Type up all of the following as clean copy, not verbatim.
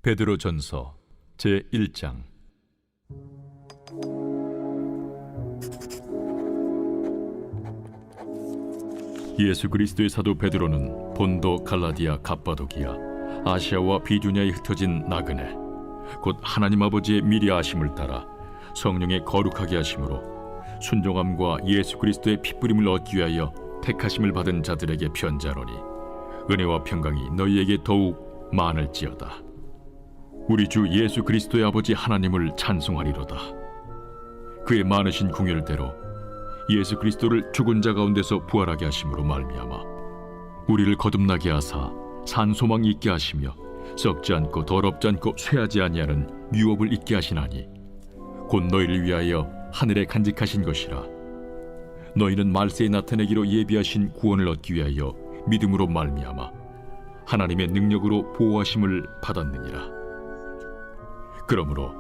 베드로전서 제1장. 예수 그리스도의 사도 베드로는 본도, 갈라디아, 갑바도기아, 아시아와 비두냐에 흩어진 나그네, 곧 하나님 아버지의 미리 아심을 따라 성령의 거룩하게 하심으로 순종함과 예수 그리스도의 핏부림을 얻기 위하여 택하심을 받은 자들에게 편지하노니, 은혜와 평강이 너희에게 더욱 많을지어다. 우리 주 예수 그리스도의 아버지 하나님을 찬송하리로다. 그의 많으신 궁율대로 예수 그리스도를 죽은 자 가운데서 부활하게 하심으로 말미암아 우리를 거듭나게 하사 산 소망이 있게 하시며 썩지 않고 더럽지 않고 쇠하지 아니하는 유업을 있게 하시나니, 곧 너희를 위하여 하늘에 간직하신 것이라. 너희는 말세에 나타내기로 예비하신 구원을 얻기 위하여 믿음으로 말미암아 하나님의 능력으로 보호하심을 받았느니라. 그러므로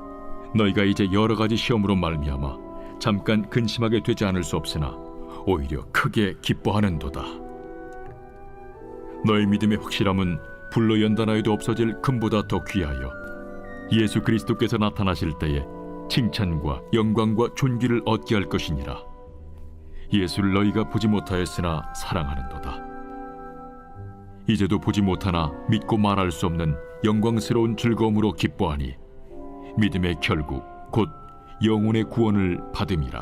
너희가 이제 여러 가지 시험으로 말미암아 잠깐 근심하게 되지 않을 수 없으나 오히려 크게 기뻐하는도다. 너희 믿음의 확실함은 불로 연단하여도 없어질 금보다 더 귀하여 예수 그리스도께서 나타나실 때에 칭찬과 영광과 존귀를 얻게 할 것이니라. 예수를 너희가 보지 못하였으나 사랑하는도다. 이제도 보지 못하나 믿고 말할 수 없는 영광스러운 즐거움으로 기뻐하니, 믿음의 결국 곧 영혼의 구원을 받음이라.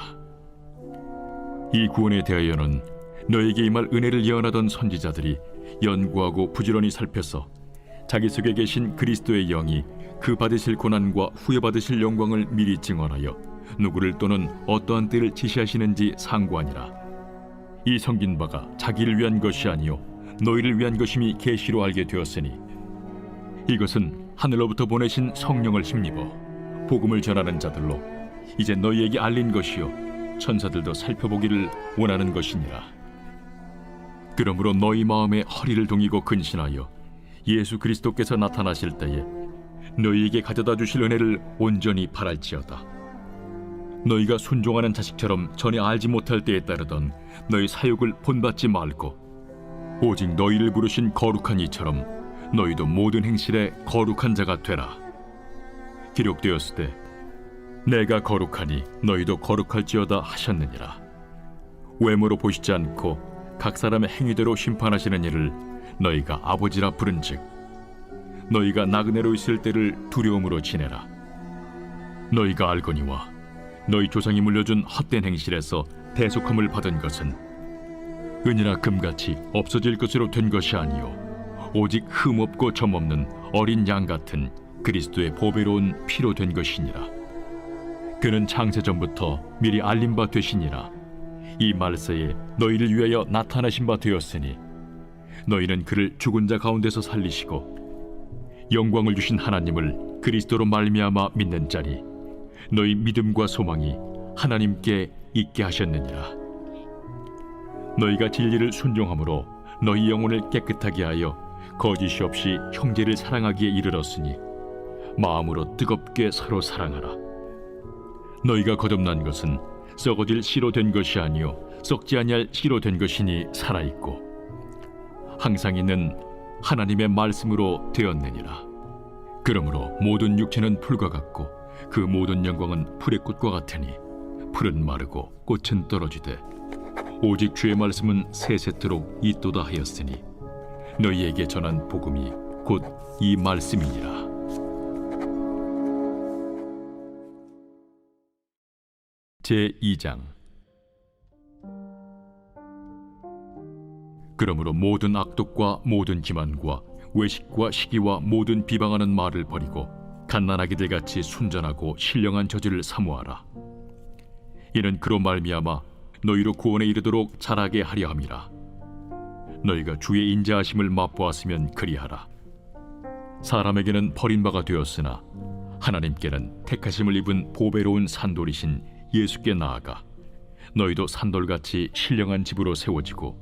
이 구원에 대하여는 너에게 임할 은혜를 예언하던 선지자들이 연구하고 부지런히 살펴서 자기 속에 계신 그리스도의 영이 그 받으실 고난과 후에 받으실 영광을 미리 증언하여 누구를 또는 어떠한 때를 지시하시는지 상고하니라. 이 성긴 바가 자기를 위한 것이 아니요 너희를 위한 것임이 계시로 알게 되었으니, 이것은 하늘로부터 보내신 성령을 힘입어 복음을 전하는 자들로 이제 너희에게 알린 것이요 천사들도 살펴보기를 원하는 것이니라. 그러므로 너희 마음에 허리를 동이고 근신하여 예수 그리스도께서 나타나실 때에 너희에게 가져다 주실 은혜를 온전히 바랄지어다. 너희가 순종하는 자식처럼 전에 알지 못할 때에 따르던 너희 사욕을 본받지 말고 오직 너희를 부르신 거룩한 이처럼 너희도 모든 행실에 거룩한 자가 되라. 기록되었을 때 내가 거룩하니 너희도 거룩할지어다 하셨느니라. 외모로 보시지 않고 각 사람의 행위대로 심판하시는 이를 너희가 아버지라 부른즉, 너희가 나그네로 있을 때를 두려움으로 지내라. 너희가 알거니와 너희 조상이 물려준 헛된 행실에서 대속함을 받은 것은 은이나 금같이 없어질 것으로 된 것이 아니요 오직 흠없고 점없는 어린 양 같은 그리스도의 보배로운 피로 된 것이니라. 그는 창세전부터 미리 알린 바 되시니라. 이 말세에 너희를 위하여 나타나신 바 되었으니, 너희는 그를 죽은 자 가운데서 살리시고 영광을 주신 하나님을 그리스도로 말미암아 믿는 자니, 너희 믿음과 소망이 하나님께 있게 하셨느니라. 너희가 진리를 순종함으로 너희 영혼을 깨끗하게 하여 거짓이 없이 형제를 사랑하기에 이르렀으니, 마음으로 뜨겁게 서로 사랑하라. 너희가 거듭난 것은 썩어질 씨로 된 것이 아니요 썩지 아니할 씨로 된 것이니 살아있고 항상 있는 하나님의 말씀으로 되었느니라. 그러므로 모든 육체는 풀과 같고 그 모든 영광은 풀의 꽃과 같으니, 풀은 마르고 꽃은 떨어지되 오직 주의 말씀은 세세토록 있도다 하였으니, 너희에게 전한 복음이 곧 이 말씀이니라. 제2장. 그러므로 모든 악독과 모든 기만과 외식과 시기와 모든 비방하는 말을 버리고 갓난아기들 같이 순전하고 신령한 저지를 사모하라. 이는 그로 말미암아 너희로 구원에 이르도록 자라게 하려 함이라. 너희가 주의 인자하심을 맛보았으면 그리하라. 사람에게는 버림바가 되었으나 하나님께는 택하심을 입은 보배로운 산돌이신 예수께 나아가 너희도 산돌같이 신령한 집으로 세워지고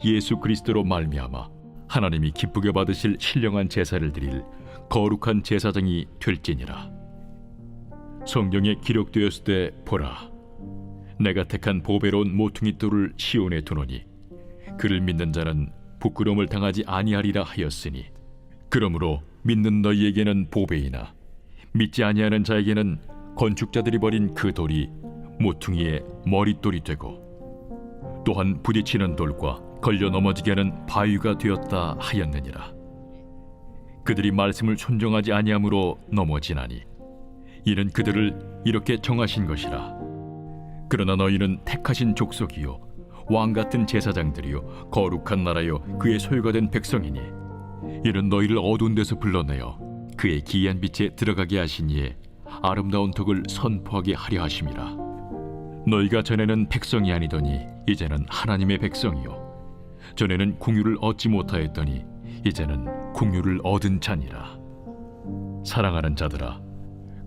예수 그리스도로 말미암아 하나님이 기쁘게 받으실 신령한 제사를 드릴 거룩한 제사장이 될지니라. 성경에 기록되었을 때 보라, 내가 택한 보배로운 모퉁이 돌을 시온에 두노니 그를 믿는 자는 부끄러움을 당하지 아니하리라 하였으니, 그러므로 믿는 너희에게는 보배이나 믿지 아니하는 자에게는 건축자들이 버린 그 돌이 모퉁이의 머릿돌이 되고 또한 부딪히는 돌과 걸려 넘어지게 하는 바위가 되었다 하였느니라. 그들이 말씀을 순종하지 아니함으로 넘어지나니 이는 그들을 이렇게 정하신 것이라. 그러나 너희는 택하신 족속이요 왕 같은 제사장들이요 거룩한 나라요 그의 소유가 된 백성이니 이는 너희를 어두운 데서 불러내어 그의 기이한 빛에 들어가게 하시니에 아름다운 덕을 선포하게 하려 하심이라. 너희가 전에는 백성이 아니더니 이제는 하나님의 백성이요 전에는 궁유를 얻지 못하였더니 이제는 궁유를 얻은 자니라. 사랑하는 자들아,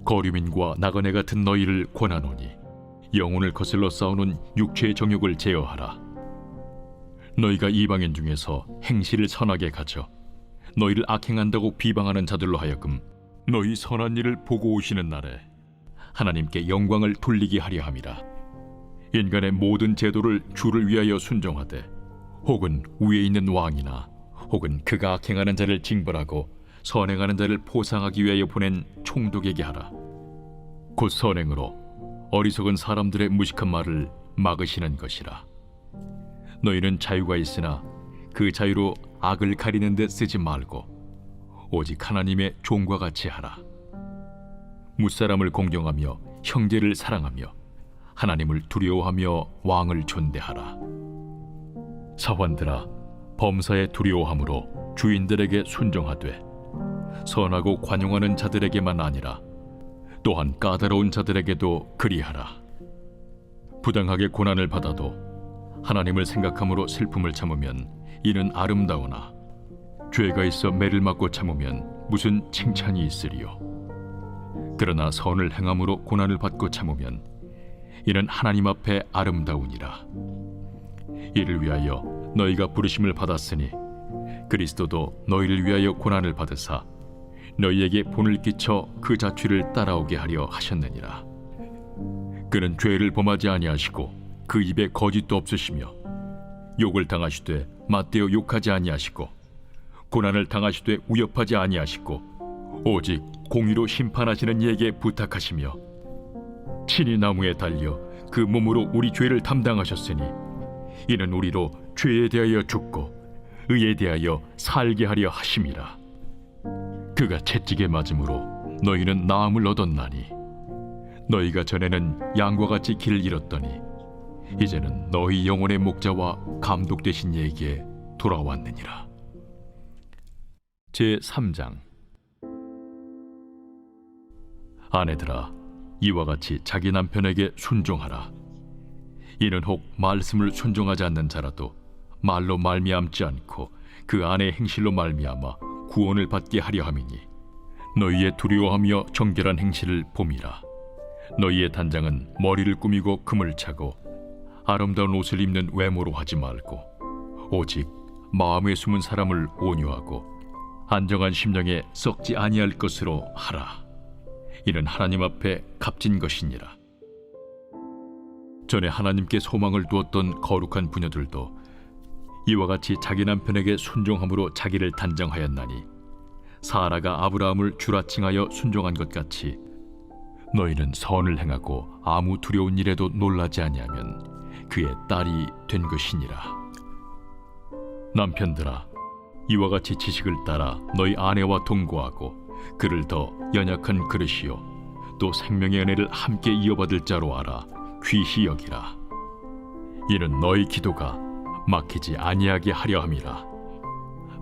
거류민과 나그네 같은 너희를 권하노니 영혼을 거슬러 싸우는 육체의 정욕을 제어하라. 너희가 이방인 중에서 행실을 선하게 가져 너희를 악행한다고 비방하는 자들로 하여금 너희 선한 일을 보고 오시는 날에 하나님께 영광을 돌리게 하려 함이라. 인간의 모든 제도를 주를 위하여 순종하되 혹은 위에 있는 왕이나 혹은 그가 악행하는 자를 징벌하고 선행하는 자를 포상하기 위하여 보낸 총독에게 하라. 곧 선행으로 어리석은 사람들의 무식한 말을 막으시는 것이라. 너희는 자유가 있으나 그 자유로 악을 가리는 데 쓰지 말고 오직 하나님의 종과 같이 하라. 무사람을 공경하며 형제를 사랑하며 하나님을 두려워하며 왕을 존대하라. 사환들아, 범사에 두려워함으로 주인들에게 순종하되 선하고 관용하는 자들에게만 아니라 또한 까다로운 자들에게도 그리하라. 부당하게 고난을 받아도 하나님을 생각함으로 슬픔을 참으면 이는 아름다우나 죄가 있어 매를 맞고 참으면 무슨 칭찬이 있으리요. 그러나 선을 행함으로 고난을 받고 참으면 이는 하나님 앞에 아름다우니라. 이를 위하여 너희가 부르심을 받았으니 그리스도도 너희를 위하여 고난을 받으사 너희에게 본을 끼쳐 그 자취를 따라오게 하려 하셨느니라. 그는 죄를 범하지 아니하시고 그 입에 거짓도 없으시며 욕을 당하시되 맞대어 욕하지 아니하시고 고난을 당하시되 위협하지 아니하시고 오직 공의로 심판하시는 이에게 부탁하시며 친히 나무에 달려 그 몸으로 우리 죄를 담당하셨으니 이는 우리로 죄에 대하여 죽고 의에 대하여 살게 하려 하심이라. 그가 채찍에 맞음으로 너희는 나음을 얻었나니 너희가 전에는 양과 같이 길을 잃었더니 이제는 너희 영혼의 목자와 감독 되신 이에게 돌아왔느니라. 제3장. 아내들아, 이와 같이 자기 남편에게 순종하라. 이는 혹 말씀을 순종하지 않는 자라도 말로 말미암지 않고 그 아내의 행실로 말미암아 구원을 받게 하려 함이니 너희의 두려워하며 정결한 행실을 봄이라. 너희의 단장은 머리를 꾸미고 금을 차고 아름다운 옷을 입는 외모로 하지 말고 오직 마음에 숨은 사람을 온유하고 안정한 심령에 썩지 아니할 것으로 하라. 이는 하나님 앞에 값진 것이니라. 전에 하나님께 소망을 두었던 거룩한 부녀들도 이와 같이 자기 남편에게 순종함으로 자기를 단정하였나니 사라가 아브라함을 주라 칭하여 순종한 것 같이 너희는 선을 행하고 아무 두려운 일에도 놀라지 아니하면 그의 딸이 된 것이니라. 남편들아, 이와 같이 지식을 따라 너희 아내와 동거하고 그를 더 연약한 그릇이요 또 생명의 은혜를 함께 이어받을 자로 알아 귀히 여기라. 이는 너희 기도가 막히지 아니하게 하려 함이라.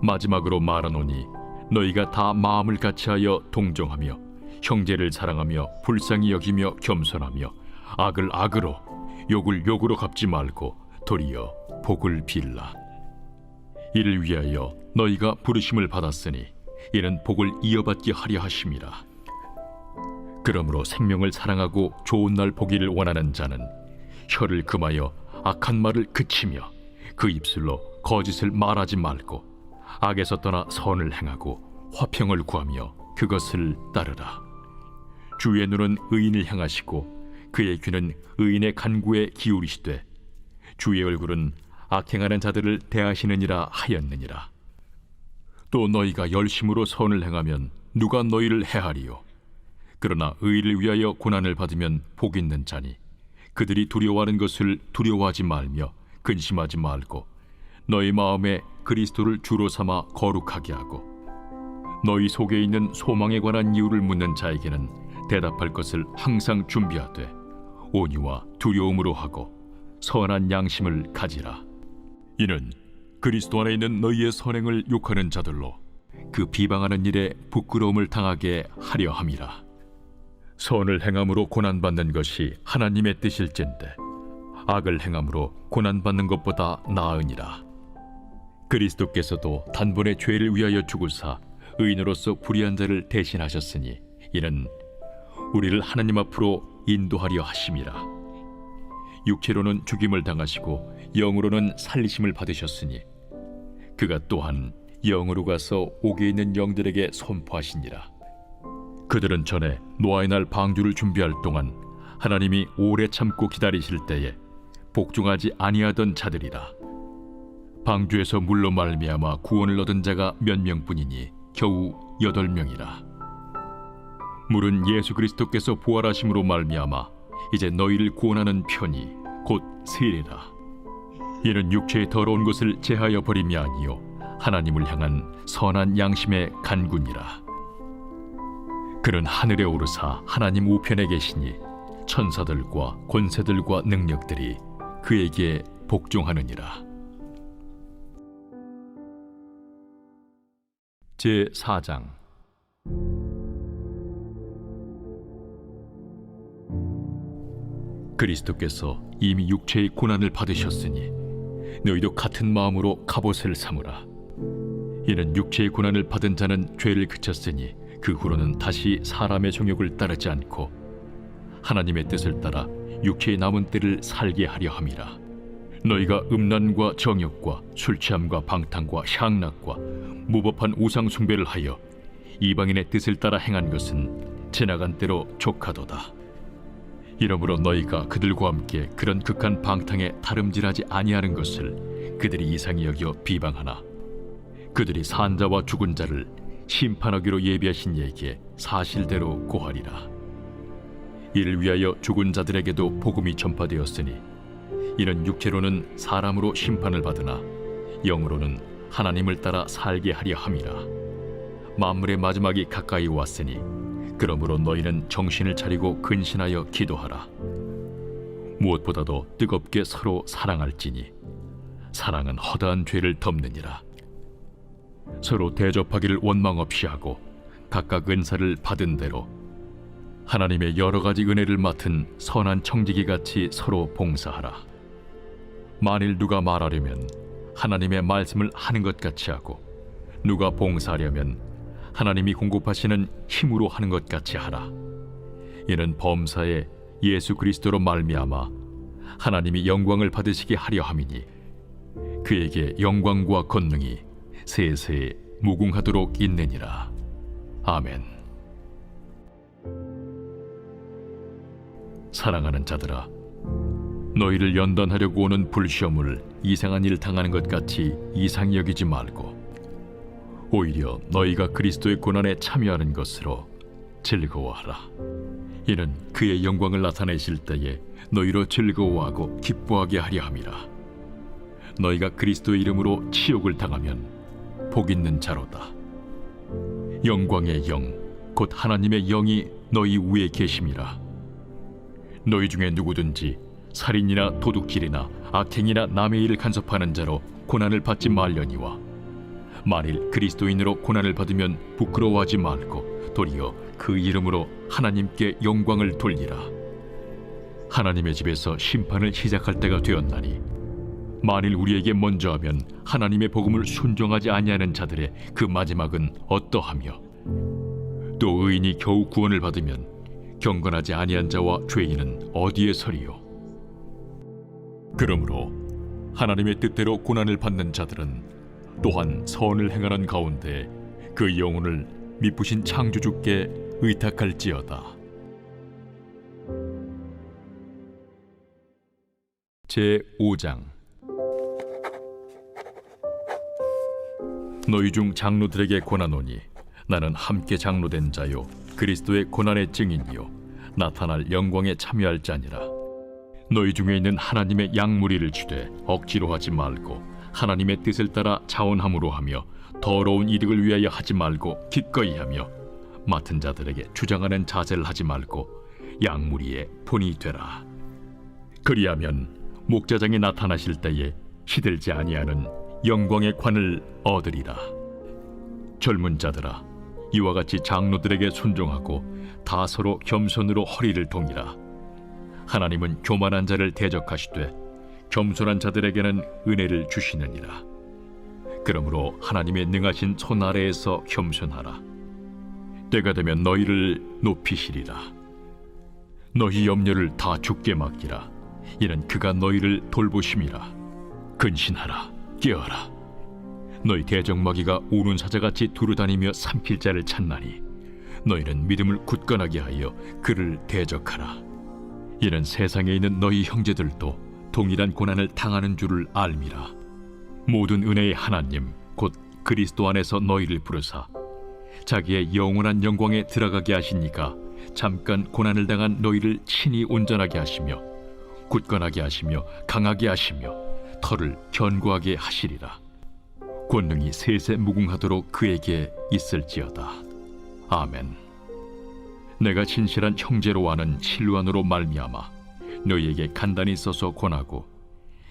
마지막으로 말하노니 너희가 다 마음을 같이하여 동정하며 형제를 사랑하며 불쌍히 여기며 겸손하며 악을 악으로 욕을 욕으로 갚지 말고 도리어 복을 빌라. 이를 위하여 너희가 부르심을 받았으니 이는 복을 이어받게 하려 하심이라. 그러므로 생명을 사랑하고 좋은 날 보기를 원하는 자는 혀를 금하여 악한 말을 그치며 그 입술로 거짓을 말하지 말고 악에서 떠나 선을 행하고 화평을 구하며 그것을 따르라. 주의 눈은 의인을 향하시고 그의 귀는 의인의 간구에 기울이시되 주의 얼굴은 악행하는 자들을 대하시느니라 하였느니라. 또 너희가 열심으로 선을 행하면 누가 너희를 해하리요? 그러나 의를 위하여 고난을 받으면 복 있는 자니 그들이 두려워하는 것을 두려워하지 말며 근심하지 말고 너희 마음에 그리스도를 주로 삼아 거룩하게 하고 너희 속에 있는 소망에 관한 이유를 묻는 자에게는 대답할 것을 항상 준비하되 온유와 두려움으로 하고 선한 양심을 가지라. 이는 그리스도 안에 있는 너희의 선행을 욕하는 자들로 그 비방하는 일에 부끄러움을 당하게 하려 함이라. 선을 행함으로 고난받는 것이 하나님의 뜻일진데 악을 행함으로 고난받는 것보다 나으니라. 그리스도께서도 단번에 죄를 위하여 죽으사 의인으로서 불의한 자를 대신하셨으니 이는 우리를 하나님 앞으로 인도하려 하심이라. 육체로는 죽임을 당하시고 영으로는 살리심을 받으셨으니 그가 또한 영으로 가서 옥에 있는 영들에게 선포하시니라. 그들은 전에 노아의 날 방주를 준비할 동안 하나님이 오래 참고 기다리실 때에 복종하지 아니하던 자들이라. 방주에서 물로 말미암아 구원을 얻은 자가 몇 명뿐이니 겨우 8명이라. 물은 예수 그리스도께서 부활하심으로 말미암아 이제 너희를 구원하는 편이 곧 세례라. 이는 육체의 더러운 것을 제하여 버림이 아니요 하나님을 향한 선한 양심의 간구니라. 그는 하늘에 오르사 하나님 우편에 계시니 천사들과 권세들과 능력들이 그에게 복종하느니라. 제4장. 그리스도께서 이미 육체의 고난을 받으셨으니 너희도 같은 마음으로 갑옷을 삼으라. 이는 육체의 고난을 받은 자는 죄를 그쳤으니 그 후로는 다시 사람의 정욕을 따르지 않고 하나님의 뜻을 따라 육체의 남은 때를 살게 하려 함이라. 너희가 음란과 정욕과 술취함과 방탕과 향락과 무법한 우상 숭배를 하여 이방인의 뜻을 따라 행한 것은 지나간 때로 족하도다. 이러므로 너희가 그들과 함께 그런 극한 방탕에 다름질하지 아니하는 것을 그들이 이상히 여겨 비방하나 그들이 산 자와 죽은 자를 심판하기로 예비하신 이에게 사실대로 고하리라. 이를 위하여 죽은 자들에게도 복음이 전파되었으니 이는 육체로는 사람으로 심판을 받으나 영으로는 하나님을 따라 살게 하려 함이라. 만물의 마지막이 가까이 왔으니 그러므로 너희는 정신을 차리고 근신하여 기도하라. 무엇보다도 뜨겁게 서로 사랑할지니 사랑은 허다한 죄를 덮느니라. 서로 대접하기를 원망 없이 하고 각각 은사를 받은 대로 하나님의 여러 가지 은혜를 맡은 선한 청지기 같이 서로 봉사하라. 만일 누가 말하려면 하나님의 말씀을 하는 것 같이 하고 누가 봉사하려면 하나님이 공급하시는 힘으로 하는 것 같이 하라. 이는 범사에 예수 그리스도로 말미암아 하나님이 영광을 받으시게 하려 함이니 그에게 영광과 권능이 세세 무궁하도록 있느니라. 아멘. 사랑하는 자들아, 너희를 연단하려고 오는 불시험을 이상한 일 당하는 것 같이 이상히 여기지 말고 오히려 너희가 그리스도의 고난에 참여하는 것으로 즐거워하라. 이는 그의 영광을 나타내실 때에 너희로 즐거워하고 기뻐하게 하려 함이라. 너희가 그리스도의 이름으로 치욕을 당하면 복 있는 자로다. 영광의 영, 곧 하나님의 영이 너희 위에 계심이라. 너희 중에 누구든지 살인이나 도둑질이나 악행이나 남의 일을 간섭하는 자로 고난을 받지 말려니와 만일 그리스도인으로 고난을 받으면 부끄러워하지 말고 도리어 그 이름으로 하나님께 영광을 돌리라. 하나님의 집에서 심판을 시작할 때가 되었나니 만일 우리에게 먼저 하면 하나님의 복음을 순종하지 아니하는 자들의 그 마지막은 어떠하며 또 의인이 겨우 구원을 받으면 경건하지 아니한 자와 죄인은 어디에 서리요? 그러므로 하나님의 뜻대로 고난을 받는 자들은 또한 선을 행하는 가운데 그 영혼을 미쁘신 창조주께 의탁할지어다. 제5장. 너희 중 장로들에게 권하노니 나는 함께 장로된 자요 그리스도의 고난의 증인이요 나타날 영광에 참여할 자니라. 너희 중에 있는 하나님의 양무리를 주되 억지로 하지 말고 하나님의 뜻을 따라 자원함으로 하며 더러운 이득을 위하여 하지 말고 기꺼이 하며 맡은 자들에게 주장하는 자세를 하지 말고 양무리의 본이 되라. 그리하면 목자장이 나타나실 때에 시들지 아니하는 영광의 관을 얻으리라. 젊은 자들아, 이와 같이 장로들에게 순종하고 다 서로 겸손으로 허리를 동이라. 하나님은 교만한 자를 대적하시되 겸손한 자들에게는 은혜를 주시느니라. 그러므로 하나님의 능하신 손 아래에서 겸손하라. 때가 되면 너희를 높이시리라. 너희 염려를 다 주께 맡기라. 이는 그가 너희를 돌보심이라. 근신하라, 깨어라. 너희 대적마귀가 우는 사자같이 두루다니며 삼킬 자를 찾나니 너희는 믿음을 굳건하게 하여 그를 대적하라. 이는 세상에 있는 너희 형제들도 동일한 고난을 당하는 줄을 알미라. 모든 은혜의 하나님 곧 그리스도 안에서 너희를 부르사 자기의 영원한 영광에 들어가게 하시니까 잠깐 고난을 당한 너희를 친히 온전하게 하시며 굳건하게 하시며 강하게 하시며 털을 견고하게 하시리라. 권능이 세세 무궁하도록 그에게 있을지어다. 아멘. 내가 진실한 형제로 아는 실루안으로 말미암아 너희에게 간단히 써서 권하고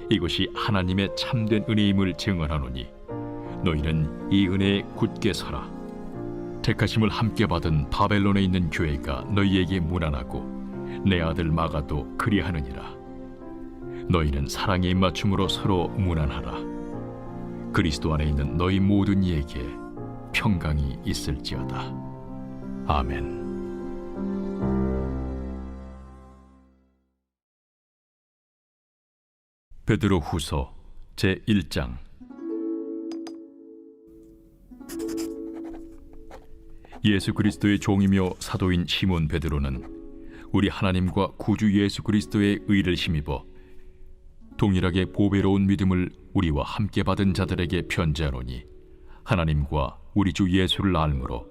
이것이 하나님의 참된 은혜임을 증언하노니 너희는 이 은혜에 굳게 서라. 택하심을 함께 받은 바벨론에 있는 교회가 너희에게 문안하고 내 아들 마가도 그리하느니라. 너희는 사랑의 입맞춤으로 서로 문안하라. 그리스도 안에 있는 너희 모든 이에게 평강이 있을지어다. 아멘. 베드로 후서 제1장. 예수 그리스도의 종이며 사도인 시몬 베드로는 우리 하나님과 구주 예수 그리스도의 의를 힘입어 동일하게 보배로운 믿음을 우리와 함께 받은 자들에게 편지하노니 하나님과 우리 주 예수를 알므로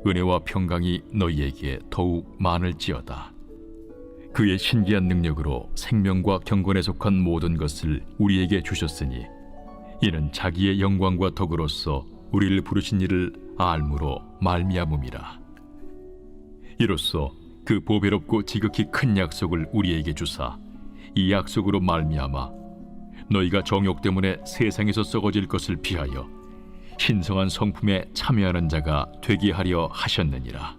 은혜와 평강이 너희에게 더욱 많을지어다. 그의 신기한 능력으로 생명과 경건에 속한 모든 것을 우리에게 주셨으니 이는 자기의 영광과 덕으로서 우리를 부르신 이를 알므로 말미암음이라. 이로써 그 보배롭고 지극히 큰 약속을 우리에게 주사 이 약속으로 말미암아 너희가 정욕 때문에 세상에서 썩어질 것을 피하여 신성한 성품에 참여하는 자가 되게 하려 하셨느니라.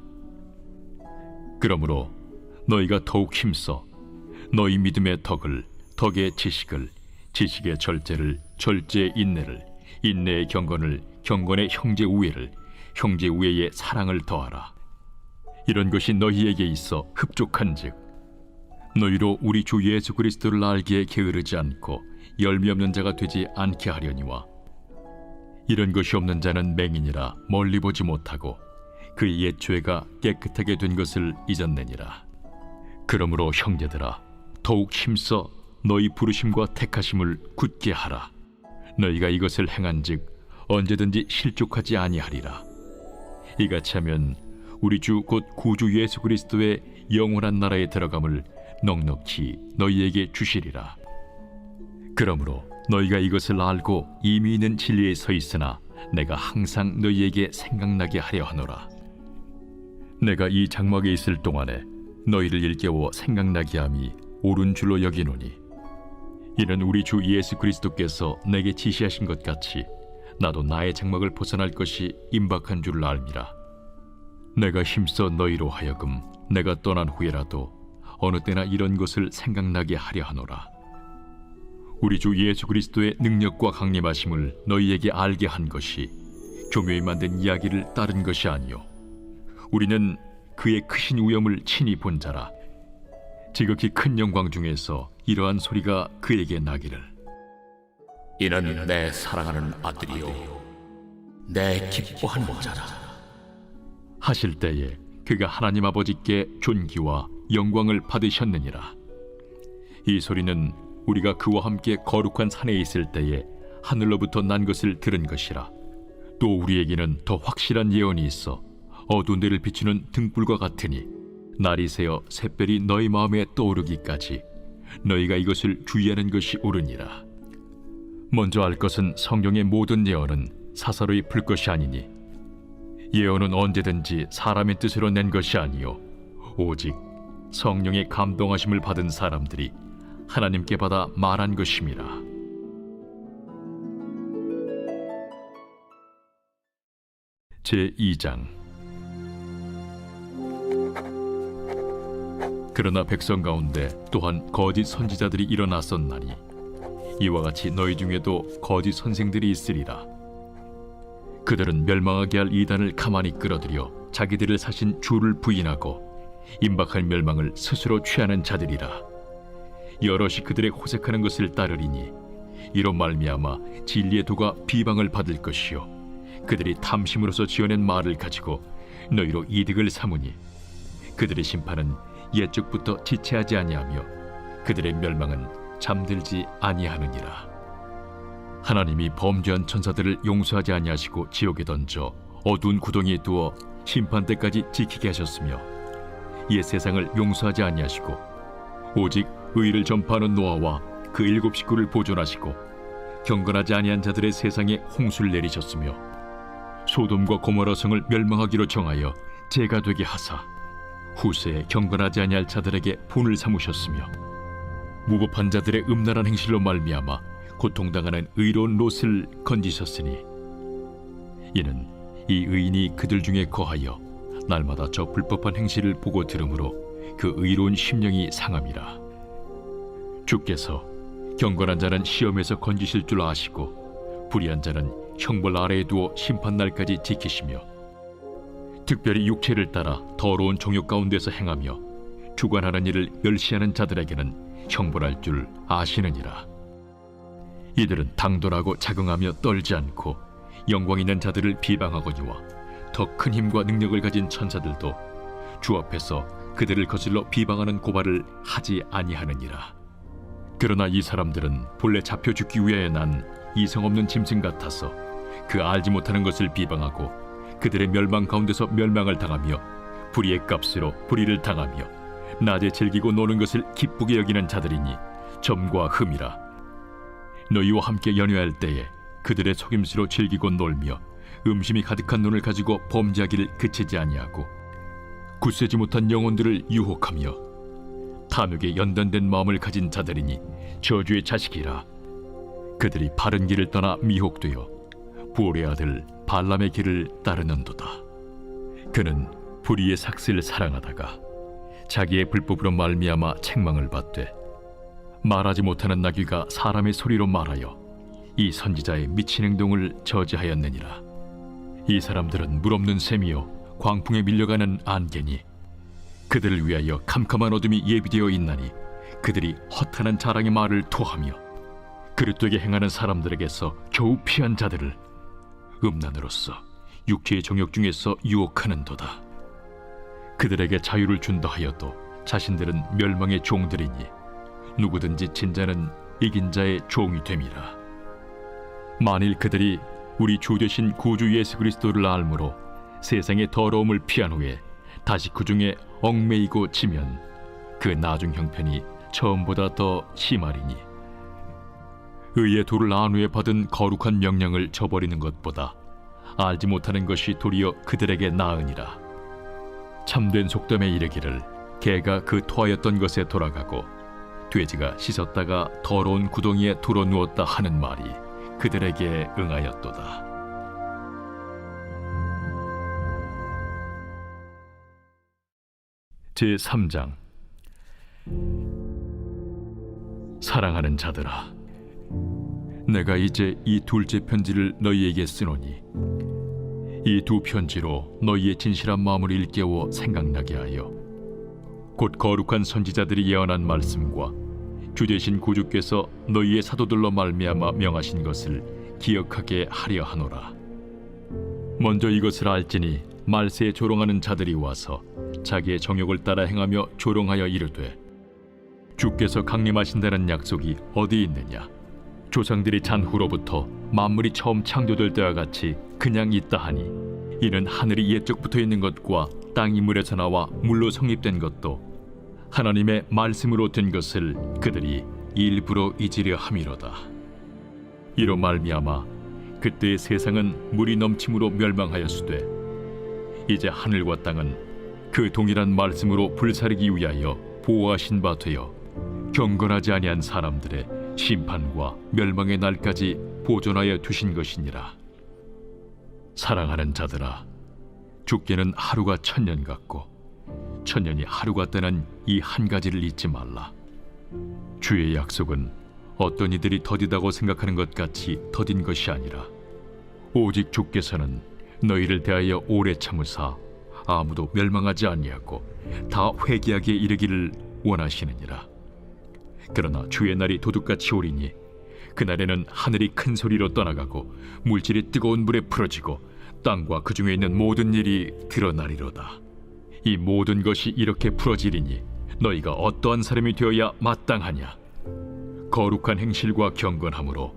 그러므로 너희가 더욱 힘써 너희 믿음의 덕을, 덕의 지식을, 지식의 절제를, 절제의 인내를, 인내의 경건을, 경건의 형제 우애를, 형제 우애의 사랑을 더하라. 이런 것이 너희에게 있어 흡족한즉 너희로 우리 주 예수 그리스도를 알기에 게으르지 않고 열미 없는 자가 되지 않게 하려니와 이런 것이 없는 자는 맹인이라 멀리 보지 못하고 그의 옛 죄가 깨끗하게 된 것을 잊었느니라. 그러므로 형제들아 더욱 힘써 너희 부르심과 택하심을 굳게 하라. 너희가 이것을 행한즉 언제든지 실족하지 아니하리라. 이같이 하면 우리 주 곧 구주 예수 그리스도의 영원한 나라에 들어감을 넉넉히 너희에게 주시리라. 그러므로 너희가 이것을 알고 이미 있는 진리에 서 있으나 내가 항상 너희에게 생각나게 하려 하노라. 내가 이 장막에 있을 동안에 너희를 일깨워 생각나게 함이 옳은 줄로 여기노니 이는 우리 주 예수 그리스도께서 내게 지시하신 것 같이 나도 나의 장막을 벗어날 것이 임박한 줄을 알미라. 내가 힘써 너희로 하여금 내가 떠난 후에라도 어느 때나 이런 것을 생각나게 하려 하노라. 우리 주 예수 그리스도의 능력과 강림하심을 너희에게 알게 한 것이 교묘히 만든 이야기를 따른 것이 아니요 우리는 그의 크신 위엄을 친히 본 자라. 지극히 큰 영광 중에서 이러한 소리가 그에게 나기를 이는 내 사랑하는 아들이요 내 기뻐하는 자라 하실 때에 그가 하나님 아버지께 존귀와 영광을 받으셨느니라. 이 소리는 우리가 그와 함께 거룩한 산에 있을 때에 하늘로부터 난 것을 들은 것이라. 또 우리에게는 더 확실한 예언이 있어 어두운 데를 비추는 등불과 같으니 날이 새어 샛별이 너희 마음에 떠오르기까지 너희가 이것을 주의하는 것이 옳으니라. 먼저 알 것은 성경의 모든 예언은 사사로이 풀 것이 아니니 예언은 언제든지 사람의 뜻으로 낸 것이 아니요 오직 성령의 감동하심을 받은 사람들이 하나님께 받아 말한 것임이라. 제2장. 그러나 백성 가운데 또한 거짓 선지자들이 일어났었나니 이와 같이 너희 중에도 거짓 선생들이 있으리라. 그들은 멸망하게 할 이단을 가만히 끌어들여 자기들을 사신 주를 부인하고 임박할 멸망을 스스로 취하는 자들이라. 여럿이 그들의 호색하는 것을 따르리니 이로 말미암아 진리의 도가 비방을 받을 것이요 그들이 탐심으로서 지어낸 말을 가지고 너희로 이득을 삼으니 그들의 심판은 옛적부터 지체하지 아니하며 그들의 멸망은 잠들지 아니하느니라. 하나님이 범죄한 천사들을 용서하지 아니하시고 지옥에 던져 어두운 구덩이에 두어 심판 때까지 지키게 하셨으며 옛 세상을 용서하지 아니하시고 오직 의를 전파하는 노아와 그 7 식구를 보존하시고 경건하지 아니한 자들의 세상에 홍수를 내리셨으며 소돔과 고모라 성을 멸망하기로 정하여 재가 되게 하사 후세에 경건하지 아니할 자들에게 본을 삼으셨으며 무법한 자들의 음란한 행실로 말미암아 고통당하는 의로운 롯을 건지셨으니 이는 이 의인이 그들 중에 거하여 날마다 저 불법한 행실을 보고 들으므로 그 의로운 심령이 상함이라. 주께서 경건한 자는 시험에서 건지실 줄 아시고 불의한 자는 형벌 아래에 두어 심판날까지 지키시며 특별히 육체를 따라 더러운 정욕 가운데서 행하며 주관하는 일을 멸시하는 자들에게는 형벌할 줄 아시느니라. 이들은 당돌하고 자긍하며 떨지 않고 영광 있는 자들을 비방하거니와 더 큰 힘과 능력을 가진 천사들도 주 앞에서 그들을 거슬러 비방하는 고발을 하지 아니하느니라. 그러나 이 사람들은 본래 잡혀 죽기 위하여 난 이성 없는 짐승 같아서 그 알지 못하는 것을 비방하고 그들의 멸망 가운데서 멸망을 당하며 불의의 값으로 불의를 당하며 낮에 즐기고 노는 것을 기쁘게 여기는 자들이니 점과 흠이라. 너희와 함께 연회할 때에 그들의 속임수로 즐기고 놀며 음심이 가득한 눈을 가지고 범죄하기를 그치지 아니하고 굳세지 못한 영혼들을 유혹하며 탐욕에 연단된 마음을 가진 자들이니 저주의 자식이라. 그들이 바른 길을 떠나 미혹되어 부올의 아들 발람의 길을 따르는도다. 그는 불의의 삭슬을 사랑하다가 자기의 불법으로 말미암아 책망을 받되 말하지 못하는 나귀가 사람의 소리로 말하여 이 선지자의 미친 행동을 저지하였느니라. 이 사람들은 물없는 샘이요 광풍에 밀려가는 안개니 그들을 위하여 캄캄한 어둠이 예비되어 있나니 그들이 허탄한 자랑의 말을 토하며 그릇되게 행하는 사람들에게서 겨우 피한 자들을 음란으로서 육체의 정욕 중에서 유혹하는도다. 그들에게 자유를 준다 하여도 자신들은 멸망의 종들이니 누구든지 진 자는 이긴 자의 종이 됨이라. 만일 그들이 우리 주 되신 구주 예수 그리스도를 알므로 세상의 더러움을 피한 후에 다시 그 중에 얽매이고 지면 그 나중 형편이 처음보다 더 심하리니 의의 도를 안 후에 받은 거룩한 명령을 저버리는 것보다 알지 못하는 것이 도리어 그들에게 나으니라. 참된 속담에 이르기를 개가 그 토하였던 것에 돌아가고 돼지가 씻었다가 더러운 구덩이에 들어 누웠다 하는 말이 그들에게 응하였도다. 제3장. 사랑하는 자들아, 내가 이제 이 둘째 편지를 너희에게 쓰노니 이 두 편지로 너희의 진실한 마음을 일깨워 생각나게 하여 곧 거룩한 선지자들이 예언한 말씀과 주 되신 구주께서 너희의 사도들로 말미암아 명하신 것을 기억하게 하려 하노라. 먼저 이것을 알지니 말세에 조롱하는 자들이 와서 자기의 정욕을 따라 행하며 조롱하여 이르되 주께서 강림하신다는 약속이 어디 있느냐? 조상들이 잔 후로부터 만물이 처음 창조될 때와 같이 그냥 있다 하니 이는 하늘이 옛적 붙어 있는 것과 땅이 물에서 나와 물로 성립된 것도 하나님의 말씀으로 된 것을 그들이 일부러 잊으려 함이로다. 이로 말미암아 그때의 세상은 물이 넘침으로 멸망하였으되 이제 하늘과 땅은 그 동일한 말씀으로 불사르기 위하여 보호하신 바 되어 경건하지 아니한 사람들의 심판과 멸망의 날까지 보존하여 두신 것이니라. 사랑하는 자들아, 죽게는 하루가 천년 같고 천년이 하루 같다는 이 한 가지를 잊지 말라. 주의 약속은 어떤 이들이 더디다고 생각하는 것 같이 더딘 것이 아니라 오직 주께서는 너희를 대하여 오래 참으사 아무도 멸망하지 아니하고 다 회개하게 이르기를 원하시느니라. 그러나 주의 날이 도둑같이 오리니 그날에는 하늘이 큰 소리로 떠나가고 물질이 뜨거운 물에 풀어지고 땅과 그 중에 있는 모든 일이 드러나리로다. 이 모든 것이 이렇게 풀어지리니 너희가 어떠한 사람이 되어야 마땅하냐? 거룩한 행실과 경건함으로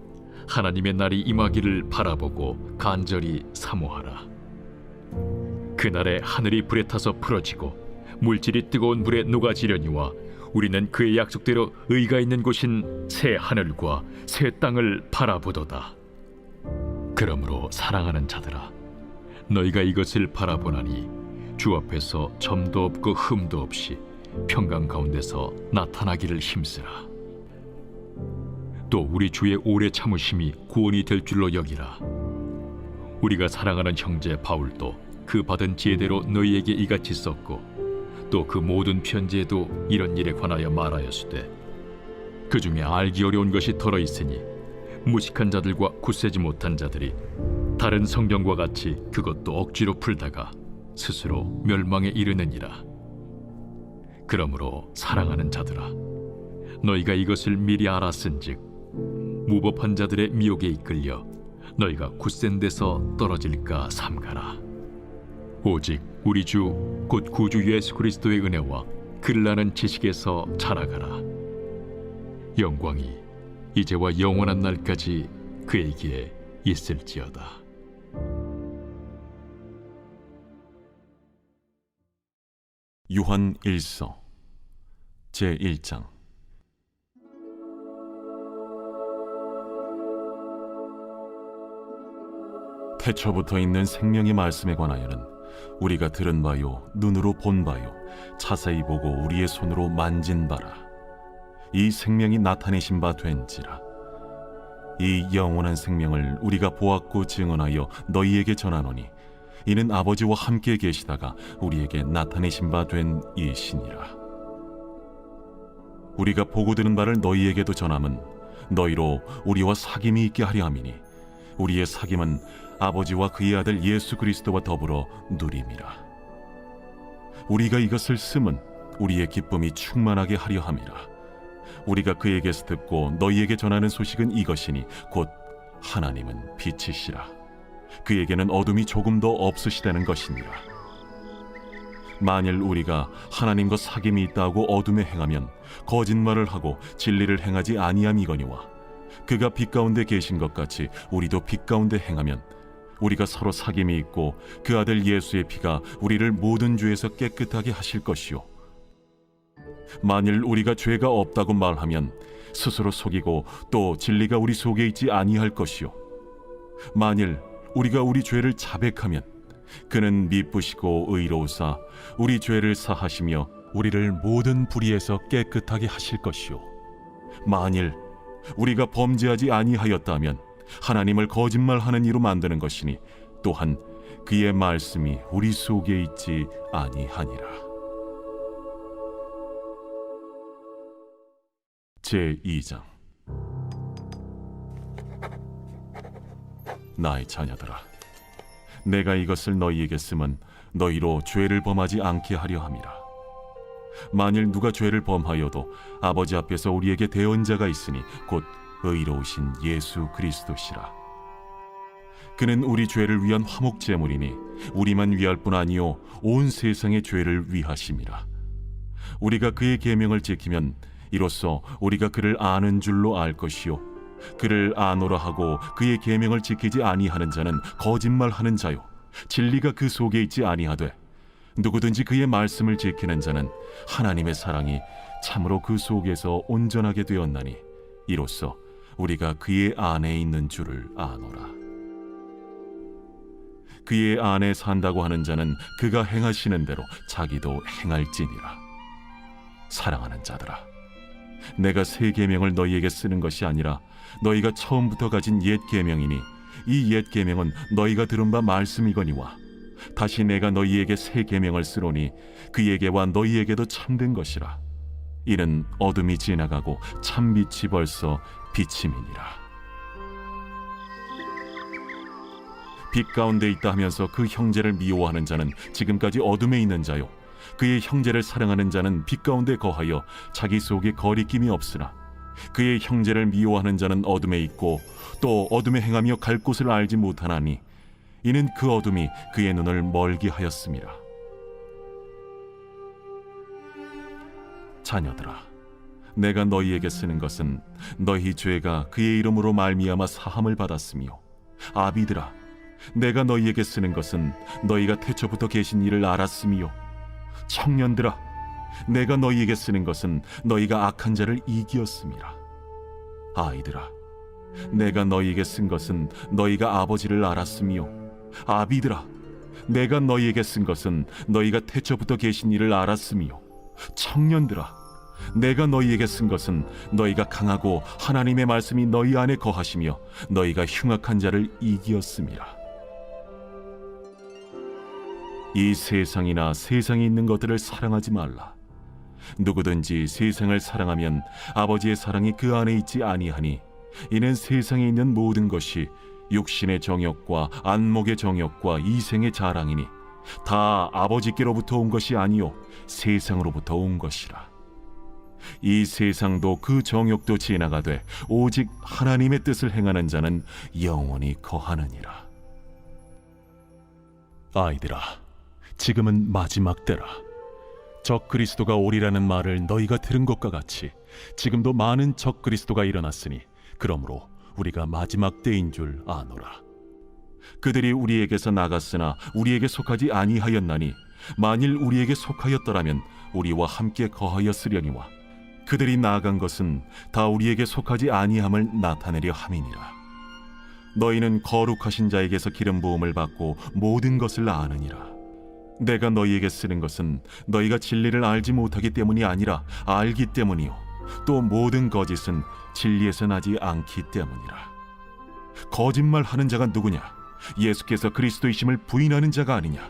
하나님의 날이 임하기를 바라보고 간절히 사모하라. 그날에 하늘이 불에 타서 풀어지고 물질이 뜨거운 불에 녹아지려니와 우리는 그의 약속대로 의가 있는 곳인 새 하늘과 새 땅을 바라보도다. 그러므로 사랑하는 자들아, 너희가 이것을 바라보나니 주 앞에서 점도 없고 흠도 없이 평강 가운데서 나타나기를 힘쓰라. 또 우리 주의 오래 참으심이 구원이 될 줄로 여기라. 우리가 사랑하는 형제 바울도 그 받은 지혜대로 너희에게 이같이 썼고 또 그 모든 편지에도 이런 일에 관하여 말하였으되 그 중에 알기 어려운 것이 덜어 있으니 무식한 자들과 굳세지 못한 자들이 다른 성경과 같이 그것도 억지로 풀다가 스스로 멸망에 이르느니라. 그러므로 사랑하는 자들아, 너희가 이것을 미리 알았은즉 무법한 자들의 미혹에 이끌려 너희가 굳센 데서 떨어질까 삼가라. 오직 우리 주 곧 구주 예수 그리스도의 은혜와 그를 아는 지식에서 자라가라. 영광이 이제와 영원한 날까지 그에게 있을지어다. 요한 1서 제1장. 태초부터 있는 생명의 말씀에 관하여는 우리가 들은 바요 눈으로 본 바요 자세히 보고 우리의 손으로 만진 바라. 이 생명이 나타내신 바 된지라. 이 영원한 생명을 우리가 보았고 증언하여 너희에게 전하노니 이는 아버지와 함께 계시다가 우리에게 나타내신 바 된 이시니라. 우리가 보고 들은 바를 너희에게도 전함은 너희로 우리와 사귐이 있게 하려 함이니 우리의 사귐은 아버지와 그의 아들 예수 그리스도와 더불어 누림이라. 우리가 이것을 쓰면 우리의 기쁨이 충만하게 하려 함이라. 우리가 그에게서 듣고 너희에게 전하는 소식은 이것이니 곧 하나님은 빛이시라. 그에게는 어둠이 조금도 없으시다는 것이니라. 만일 우리가 하나님과 사귐이 있다고 어둠에 행하면 거짓말을 하고 진리를 행하지 아니함이거니와 그가 빛 가운데 계신 것 같이 우리도 빛 가운데 행하면 우리가 서로 사귐이 있고 그 아들 예수의 피가 우리를 모든 죄에서 깨끗하게 하실 것이요 만일 우리가 죄가 없다고 말하면 스스로 속이고 또 진리가 우리 속에 있지 아니할 것이요 만일 우리가 우리 죄를 자백하면 그는 미쁘시고 의로우사 우리 죄를 사하시며 우리를 모든 불의에서 깨끗하게 하실 것이요 만일 우리가 범죄하지 아니하였다면 하나님을 거짓말하는 이로 만드는 것이니 또한 그의 말씀이 우리 속에 있지 아니하니라. 제2장. 나의 자녀들아, 내가 이것을 너희에게 쓰면 너희로 죄를 범하지 않게 하려 함이라. 만일 누가 죄를 범하여도 아버지 앞에서 우리에게 대언자가 있으니 곧 의로우신 예수 그리스도시라. 그는 우리 죄를 위한 화목 제물이니 우리만 위할 뿐 아니요 온 세상의 죄를 위하심이라. 우리가 그의 계명을 지키면 이로써 우리가 그를 아는 줄로 알 것이요 그를 아노라 하고 그의 계명을 지키지 아니하는 자는 거짓말하는 자요 진리가 그 속에 있지 아니하되 누구든지 그의 말씀을 지키는 자는 하나님의 사랑이 참으로 그 속에서 온전하게 되었나니 이로써 우리가 그의 안에 있는 줄을 아노라. 그의 안에 산다고 하는 자는 그가 행하시는 대로 자기도 행할지니라. 사랑하는 자들아, 내가 새 계명을 너희에게 쓰는 것이 아니라 너희가 처음부터 가진 옛 계명이니 이 옛 계명은 너희가 들은 바 말씀이거니와 다시 내가 너희에게 새 계명을 쓰노니 그에게와 너희에게도 참된 것이라. 이는 어둠이 지나가고 참빛이 벌써 비침이니라. 빛 가운데 있다 하면서 그 형제를 미워하는 자는 지금까지 어둠에 있는 자요 그의 형제를 사랑하는 자는 빛 가운데 거하여 자기 속에 거리낌이 없으나 그의 형제를 미워하는 자는 어둠에 있고 또 어둠에 행하며 갈 곳을 알지 못하나니 이는 그 어둠이 그의 눈을 멀게 하였음이라. 자녀들아, 내가 너희에게 쓰는 것은 너희 죄가 그의 이름으로 말미암아 사함을 받았으며 아비들아, 내가 너희에게 쓰는 것은 너희가 태초부터 계신 이를 알았으며 청년들아, 내가 너희에게 쓰는 것은 너희가 악한 자를 이기었음이라. 아이들아, 내가 너희에게 쓴 것은 너희가 아버지를 알았으며 아비들아, 내가 너희에게 쓴 것은 너희가 태초부터 계신 이를 알았으며 청년들아, 내가 너희에게 쓴 것은 너희가 강하고 하나님의 말씀이 너희 안에 거하시며 너희가 흉악한 자를 이기었음이라. 이 세상이나 세상에 있는 것들을 사랑하지 말라. 누구든지 세상을 사랑하면 아버지의 사랑이 그 안에 있지 아니하니 이는 세상에 있는 모든 것이 육신의 정욕과 안목의 정욕과 이생의 자랑이니 다 아버지께로부터 온 것이 아니요 세상으로부터 온 것이라. 이 세상도 그 정욕도 지나가되 오직 하나님의 뜻을 행하는 자는 영원히 거하느니라. 아이들아, 지금은 마지막 때라. 적 그리스도가 오리라는 말을 너희가 들은 것과 같이 지금도 많은 적 그리스도가 일어났으니 그러므로 우리가 마지막 때인 줄 아노라. 그들이 우리에게서 나갔으나 우리에게 속하지 아니하였나니 만일 우리에게 속하였더라면 우리와 함께 거하였으려니와 그들이 나아간 것은 다 우리에게 속하지 아니함을 나타내려 함이니라. 너희는 거룩하신 자에게서 기름 부음을 받고 모든 것을 아느니라. 내가 너희에게 쓰는 것은 너희가 진리를 알지 못하기 때문이 아니라 알기 때문이요 또 모든 거짓은 진리에서 나지 않기 때문이라. 거짓말하는 자가 누구냐? 예수께서 그리스도이심을 부인하는 자가 아니냐?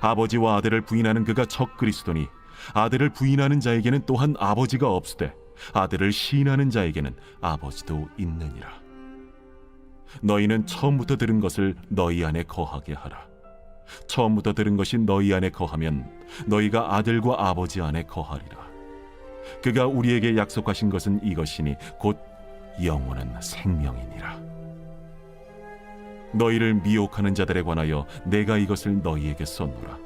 아버지와 아들을 부인하는 그가 적 그리스도니 아들을 부인하는 자에게는 또한 아버지가 없으되 아들을 시인하는 자에게는 아버지도 있느니라. 너희는 처음부터 들은 것을 너희 안에 거하게 하라. 처음부터 들은 것이 너희 안에 거하면 너희가 아들과 아버지 안에 거하리라. 그가 우리에게 약속하신 것은 이것이니 곧 영원한 생명이니라. 너희를 미혹하는 자들에 관하여 내가 이것을 너희에게 썼노라.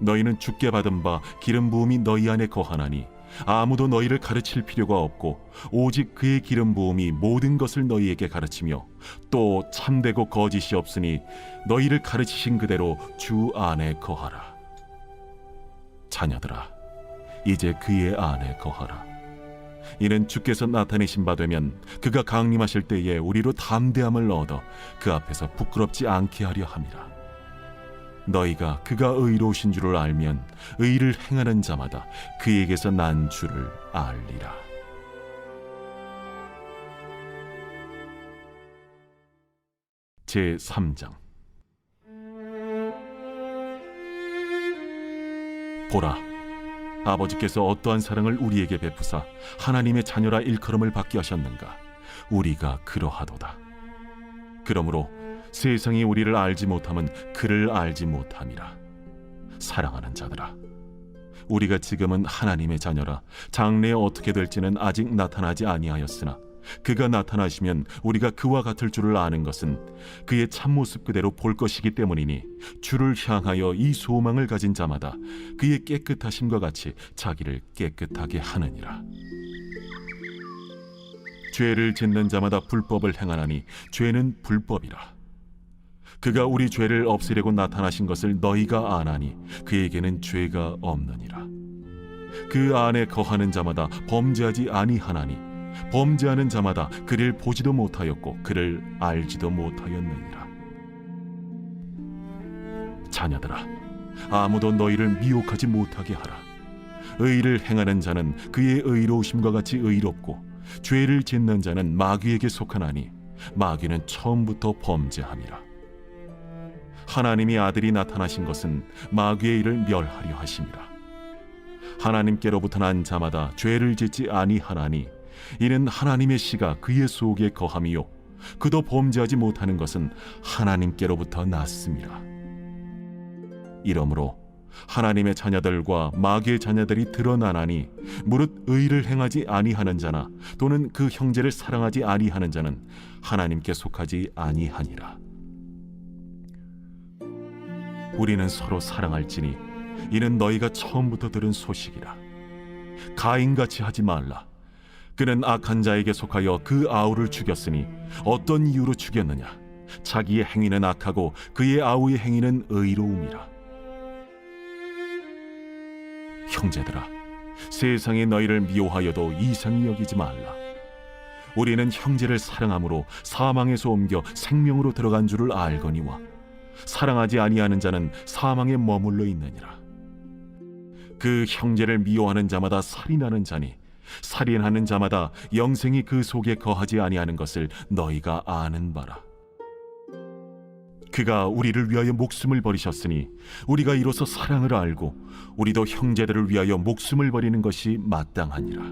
너희는 주께 받은 바 기름 부음이 너희 안에 거하나니 아무도 너희를 가르칠 필요가 없고 오직 그의 기름 부음이 모든 것을 너희에게 가르치며 또 참되고 거짓이 없으니 너희를 가르치신 그대로 주 안에 거하라. 자녀들아, 이제 그의 안에 거하라. 이는 주께서 나타내신 바 되면 그가 강림하실 때에 우리로 담대함을 얻어 그 앞에서 부끄럽지 않게 하려 함이라. 너희가 그가 의로우신 줄을 알면 의를 행하는 자마다 그에게서 난 줄을 알리라. 제3장. 보라, 아버지께서 어떠한 사랑을 우리에게 베푸사 하나님의 자녀라 일컬음을 받게 하셨는가? 우리가 그러하도다. 그러므로 세상이 우리를 알지 못함은 그를 알지 못함이라. 사랑하는 자들아, 우리가 지금은 하나님의 자녀라 장래에 어떻게 될지는 아직 나타나지 아니하였으나 그가 나타나시면 우리가 그와 같을 줄을 아는 것은 그의 참모습 그대로 볼 것이기 때문이니 주를 향하여 이 소망을 가진 자마다 그의 깨끗하심과 같이 자기를 깨끗하게 하느니라. 죄를 짓는 자마다 불법을 행하나니 죄는 불법이라. 그가 우리 죄를 없애려고 나타나신 것을 너희가 아나니 그에게는 죄가 없느니라. 그 안에 거하는 자마다 범죄하지 아니하나니 범죄하는 자마다 그를 보지도 못하였고 그를 알지도 못하였느니라. 자녀들아, 아무도 너희를 미혹하지 못하게 하라. 의를 행하는 자는 그의 의로우심과 같이 의롭고 죄를 짓는 자는 마귀에게 속하나니 마귀는 처음부터 범죄함이라. 하나님이 아들이 나타나신 것은 마귀의 일을 멸하려 하심이라. 하나님께로부터 난 자마다 죄를 짓지 아니하나니 이는 하나님의 씨가 그의 속에 거함이요 그도 범죄하지 못하는 것은 하나님께로부터 났음이라. 이러므로 하나님의 자녀들과 마귀의 자녀들이 드러나나니 무릇 의를 행하지 아니하는 자나 또는 그 형제를 사랑하지 아니하는 자는 하나님께 속하지 아니하니라. 우리는 서로 사랑할지니 이는 너희가 처음부터 들은 소식이라. 가인같이 하지 말라. 그는 악한 자에게 속하여 그 아우를 죽였으니 어떤 이유로 죽였느냐? 자기의 행위는 악하고 그의 아우의 행위는 의로움이라. 형제들아, 세상이 너희를 미워하여도 이상히 여기지 말라. 우리는 형제를 사랑함으로 사망에서 옮겨 생명으로 들어간 줄을 알거니와 사랑하지 아니하는 자는 사망에 머물러 있느니라. 그 형제를 미워하는 자마다 살인하는 자니 살인하는 자마다 영생이 그 속에 거하지 아니하는 것을 너희가 아는 바라. 그가 우리를 위하여 목숨을 버리셨으니 우리가 이로써 사랑을 알고 우리도 형제들을 위하여 목숨을 버리는 것이 마땅하니라.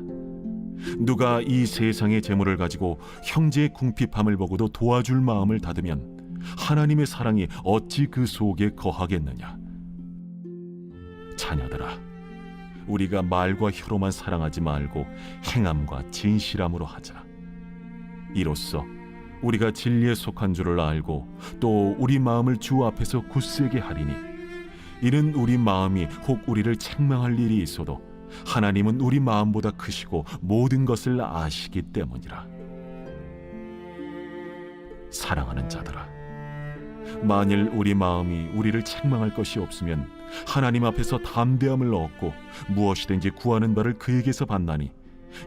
누가 이 세상의 재물을 가지고 형제의 궁핍함을 보고도 도와줄 마음을 닫으면 하나님의 사랑이 어찌 그 속에 거하겠느냐? 자녀들아, 우리가 말과 혀로만 사랑하지 말고 행함과 진실함으로 하자. 이로써 우리가 진리에 속한 줄을 알고 또 우리 마음을 주 앞에서 굳세게 하리니 이는 우리 마음이 혹 우리를 책망할 일이 있어도 하나님은 우리 마음보다 크시고 모든 것을 아시기 때문이라. 사랑하는 자들아, 만일 우리 마음이 우리를 책망할 것이 없으면 하나님 앞에서 담대함을 얻고 무엇이든지 구하는 바를 그에게서 받나니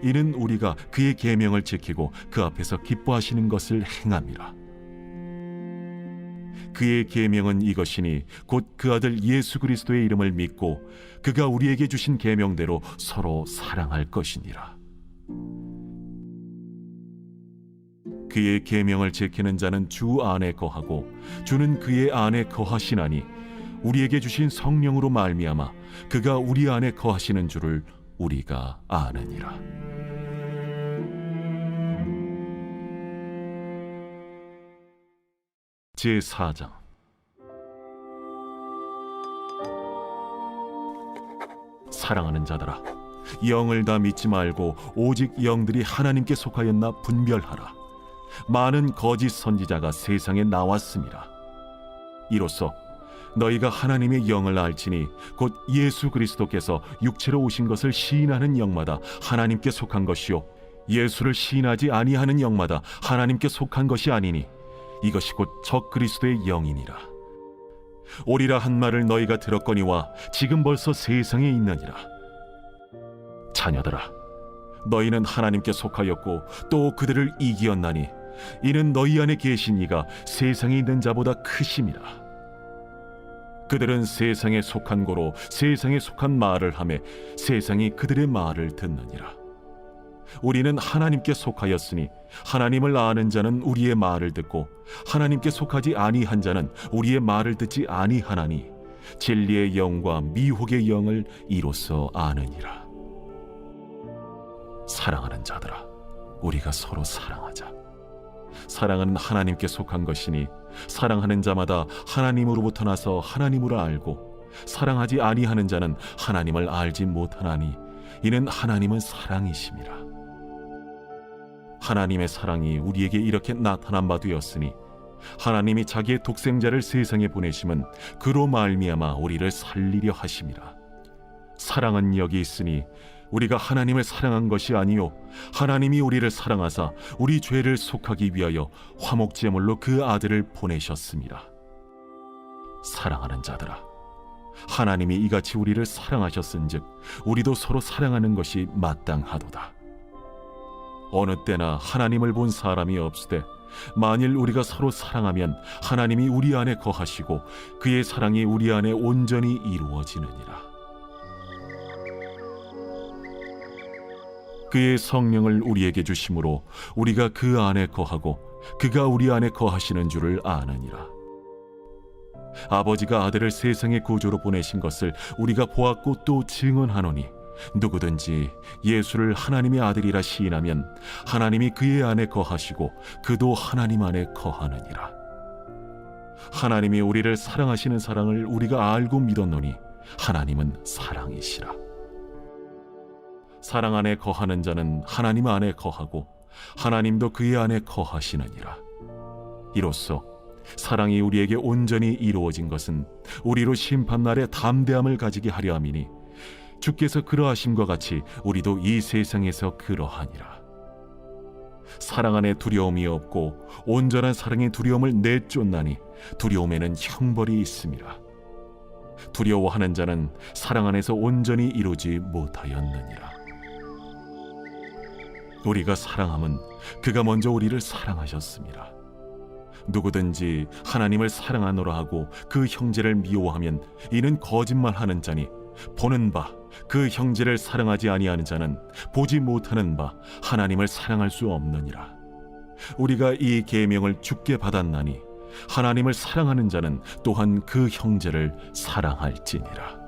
이는 우리가 그의 계명을 지키고 그 앞에서 기뻐하시는 것을 행함이라. 그의 계명은 이것이니 곧 그 아들 예수 그리스도의 이름을 믿고 그가 우리에게 주신 계명대로 서로 사랑할 것이니라. 그의 계명을 지키는 자는 주 안에 거하고 주는 그의 안에 거하시나니 우리에게 주신 성령으로 말미암아 그가 우리 안에 거하시는 줄을 우리가 아느니라. 제4장. 사랑하는 자들아, 영을 다 믿지 말고 오직 영들이 하나님께 속하였나 분별하라. 많은 거짓 선지자가 세상에 나왔습니다. 이로써 너희가 하나님의 영을 알지니 곧 예수 그리스도께서 육체로 오신 것을 시인하는 영마다 하나님께 속한 것이요 예수를 시인하지 아니하는 영마다 하나님께 속한 것이 아니니 이것이 곧 적 그리스도의 영이니라. 오리라 한 말을 너희가 들었거니와 지금 벌써 세상에 있느니라. 자녀들아, 너희는 하나님께 속하였고 또 그들을 이기었나니 이는 너희 안에 계신 이가 세상에 있는 자보다 크심이라. 그들은 세상에 속한 고로 세상에 속한 말을 하매 세상이 그들의 말을 듣느니라. 우리는 하나님께 속하였으니 하나님을 아는 자는 우리의 말을 듣고 하나님께 속하지 아니한 자는 우리의 말을 듣지 아니하나니 진리의 영과 미혹의 영을 이로써 아느니라. 사랑하는 자들아, 우리가 서로 사랑하자. 사랑은 하나님께 속한 것이니 사랑하는 자마다 하나님으로부터 나서 하나님으로 알고 사랑하지 아니하는 자는 하나님을 알지 못하나니 이는 하나님은 사랑이심이라. 하나님의 사랑이 우리에게 이렇게 나타난 바 되었으니 하나님이 자기의 독생자를 세상에 보내심은 그로 말미암아 우리를 살리려 하심이라. 사랑은 여기 있으니 우리가 하나님을 사랑한 것이 아니요 하나님이 우리를 사랑하사 우리 죄를 속하기 위하여 화목제물로 그 아들을 보내셨습니다. 사랑하는 자들아, 하나님이 이같이 우리를 사랑하셨은즉 우리도 서로 사랑하는 것이 마땅하도다. 어느 때나 하나님을 본 사람이 없으되 만일 우리가 서로 사랑하면 하나님이 우리 안에 거하시고 그의 사랑이 우리 안에 온전히 이루어지느니라. 그의 성령을 우리에게 주심으로 우리가 그 안에 거하고 그가 우리 안에 거하시는 줄을 아느니라. 아버지가 아들을 세상의 구주로 보내신 것을 우리가 보았고 또 증언하노니 누구든지 예수를 하나님의 아들이라 시인하면 하나님이 그의 안에 거하시고 그도 하나님 안에 거하느니라. 하나님이 우리를 사랑하시는 사랑을 우리가 알고 믿었노니 하나님은 사랑이시라. 사랑 안에 거하는 자는 하나님 안에 거하고 하나님도 그의 안에 거하시느니라. 이로써 사랑이 우리에게 온전히 이루어진 것은 우리로 심판날에 담대함을 가지게 하려 함이니 주께서 그러하심과 같이 우리도 이 세상에서 그러하니라. 사랑 안에 두려움이 없고 온전한 사랑의 두려움을 내쫓나니 두려움에는 형벌이 있음이라. 두려워하는 자는 사랑 안에서 온전히 이루지 못하였느니라. 우리가 사랑함은 그가 먼저 우리를 사랑하셨습니다. 누구든지 하나님을 사랑하노라 하고 그 형제를 미워하면 이는 거짓말하는 자니 보는 바 그 형제를 사랑하지 아니하는 자는 보지 못하는 바 하나님을 사랑할 수 없느니라. 우리가 이 계명을 주께 받았나니 하나님을 사랑하는 자는 또한 그 형제를 사랑할지니라.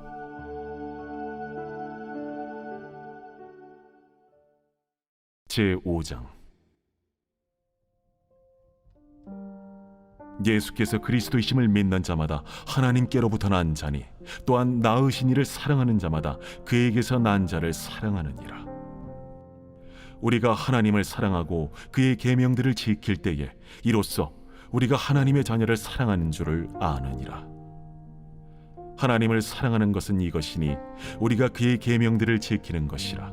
제5장. 예수께서 그리스도이심을 믿는 자마다 하나님께로부터 난 자니 또한 낳으신 이를 사랑하는 자마다 그에게서 난 자를 사랑하느니라. 우리가 하나님을 사랑하고 그의 계명들을 지킬 때에 이로써 우리가 하나님의 자녀를 사랑하는 줄을 아느니라. 하나님을 사랑하는 것은 이것이니 우리가 그의 계명들을 지키는 것이라.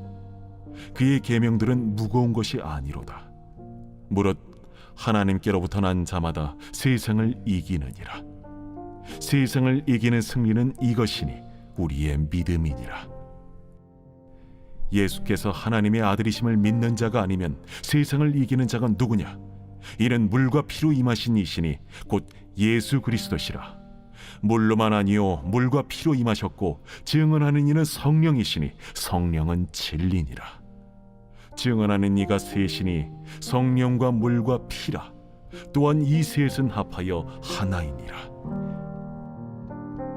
그의 계명들은 무거운 것이 아니로다. 무릇 하나님께로부터 난 자마다 세상을 이기느니라. 세상을 이기는 승리는 이것이니 우리의 믿음이니라. 예수께서 하나님의 아들이심을 믿는 자가 아니면 세상을 이기는 자가 누구냐? 이는 물과 피로 임하신 이시니 곧 예수 그리스도시라. 물로만 아니요 물과 피로 임하셨고 증언하는 이는 성령이시니 성령은 진리니라. 증언하는 이가 셋이니 성령과 물과 피라. 또한 이 셋은 합하여 하나이니라.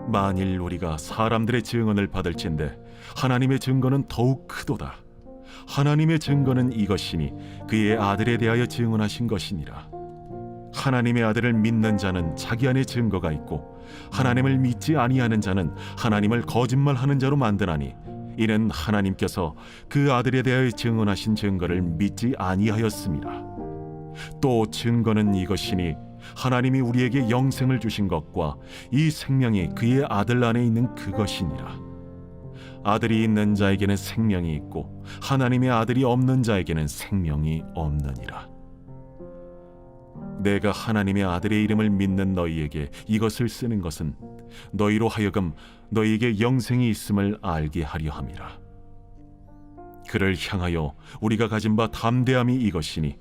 만일 우리가 사람들의 증언을 받을진대 하나님의 증거는 더욱 크도다. 하나님의 증거는 이것이니 그의 아들에 대하여 증언하신 것이니라. 하나님의 아들을 믿는 자는 자기 안에 증거가 있고 하나님을 믿지 아니하는 자는 하나님을 거짓말하는 자로 만드나니 이는 하나님께서 그 아들에 대하여 증언하신 증거를 믿지 아니하였습니다. 또 증거는 이것이니 하나님이 우리에게 영생을 주신 것과 이 생명이 그의 아들 안에 있는 그것이니라. 아들이 있는 자에게는 생명이 있고 하나님의 아들이 없는 자에게는 생명이 없느니라. 내가 하나님의 아들의 이름을 믿는 너희에게 이것을 쓰는 것은 너희로 하여금 너희에게 영생이 있음을 알게 하려 함이라. 그를 향하여 우리가 가진 바 담대함이 이것이니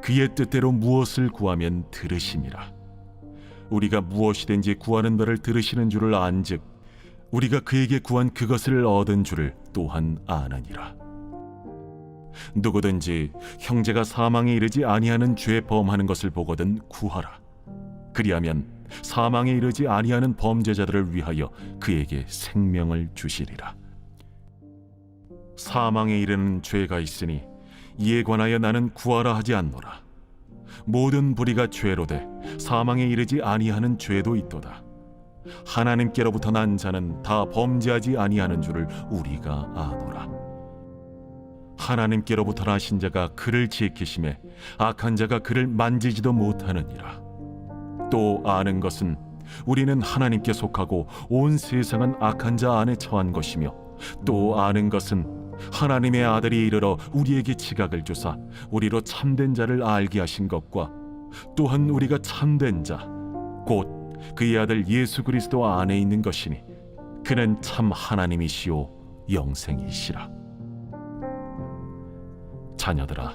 그의 뜻대로 무엇을 구하면 들으심이라. 우리가 무엇이든지 구하는 바를 들으시는 줄을 안즉 우리가 그에게 구한 그것을 얻은 줄을 또한 아느니라. 누구든지 형제가 사망에 이르지 아니하는 죄 범하는 것을 보거든 구하라. 그리하면 사망에 이르지 아니하는 범죄자들을 위하여 그에게 생명을 주시리라. 사망에 이르는 죄가 있으니 이에 관하여 나는 구하라 하지 않노라. 모든 불의가 죄로 돼 사망에 이르지 아니하는 죄도 있도다. 하나님께로부터 난 자는 다 범죄하지 아니하는 줄을 우리가 아노라. 하나님께로부터 나신 자가 그를 지키심에 악한 자가 그를 만지지도 못하느니라. 또 아는 것은 우리는 하나님께 속하고 온 세상은 악한 자 안에 처한 것이며 또 아는 것은 하나님의 아들이 이르러 우리에게 지각을 주사 우리로 참된 자를 알게 하신 것과 또한 우리가 참된 자 곧 그의 아들 예수 그리스도 안에 있는 것이니 그는 참 하나님이시오 영생이시라. 자녀들아,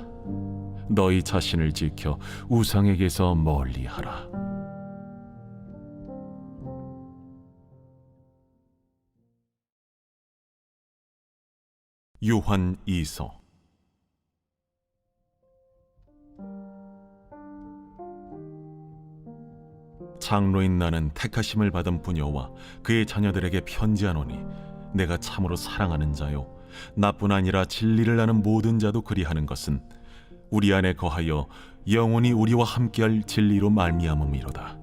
너희 자신을 지켜 우상에게서 멀리하라. 요한 2서. 장로인 나는 택하심을 받은 부녀와 그의 자녀들에게 편지하노니 내가 참으로 사랑하는 자요 나뿐 아니라 진리를 아는 모든 자도 그리하는 것은 우리 안에 거하여 영원히 우리와 함께할 진리로 말미암음이로다.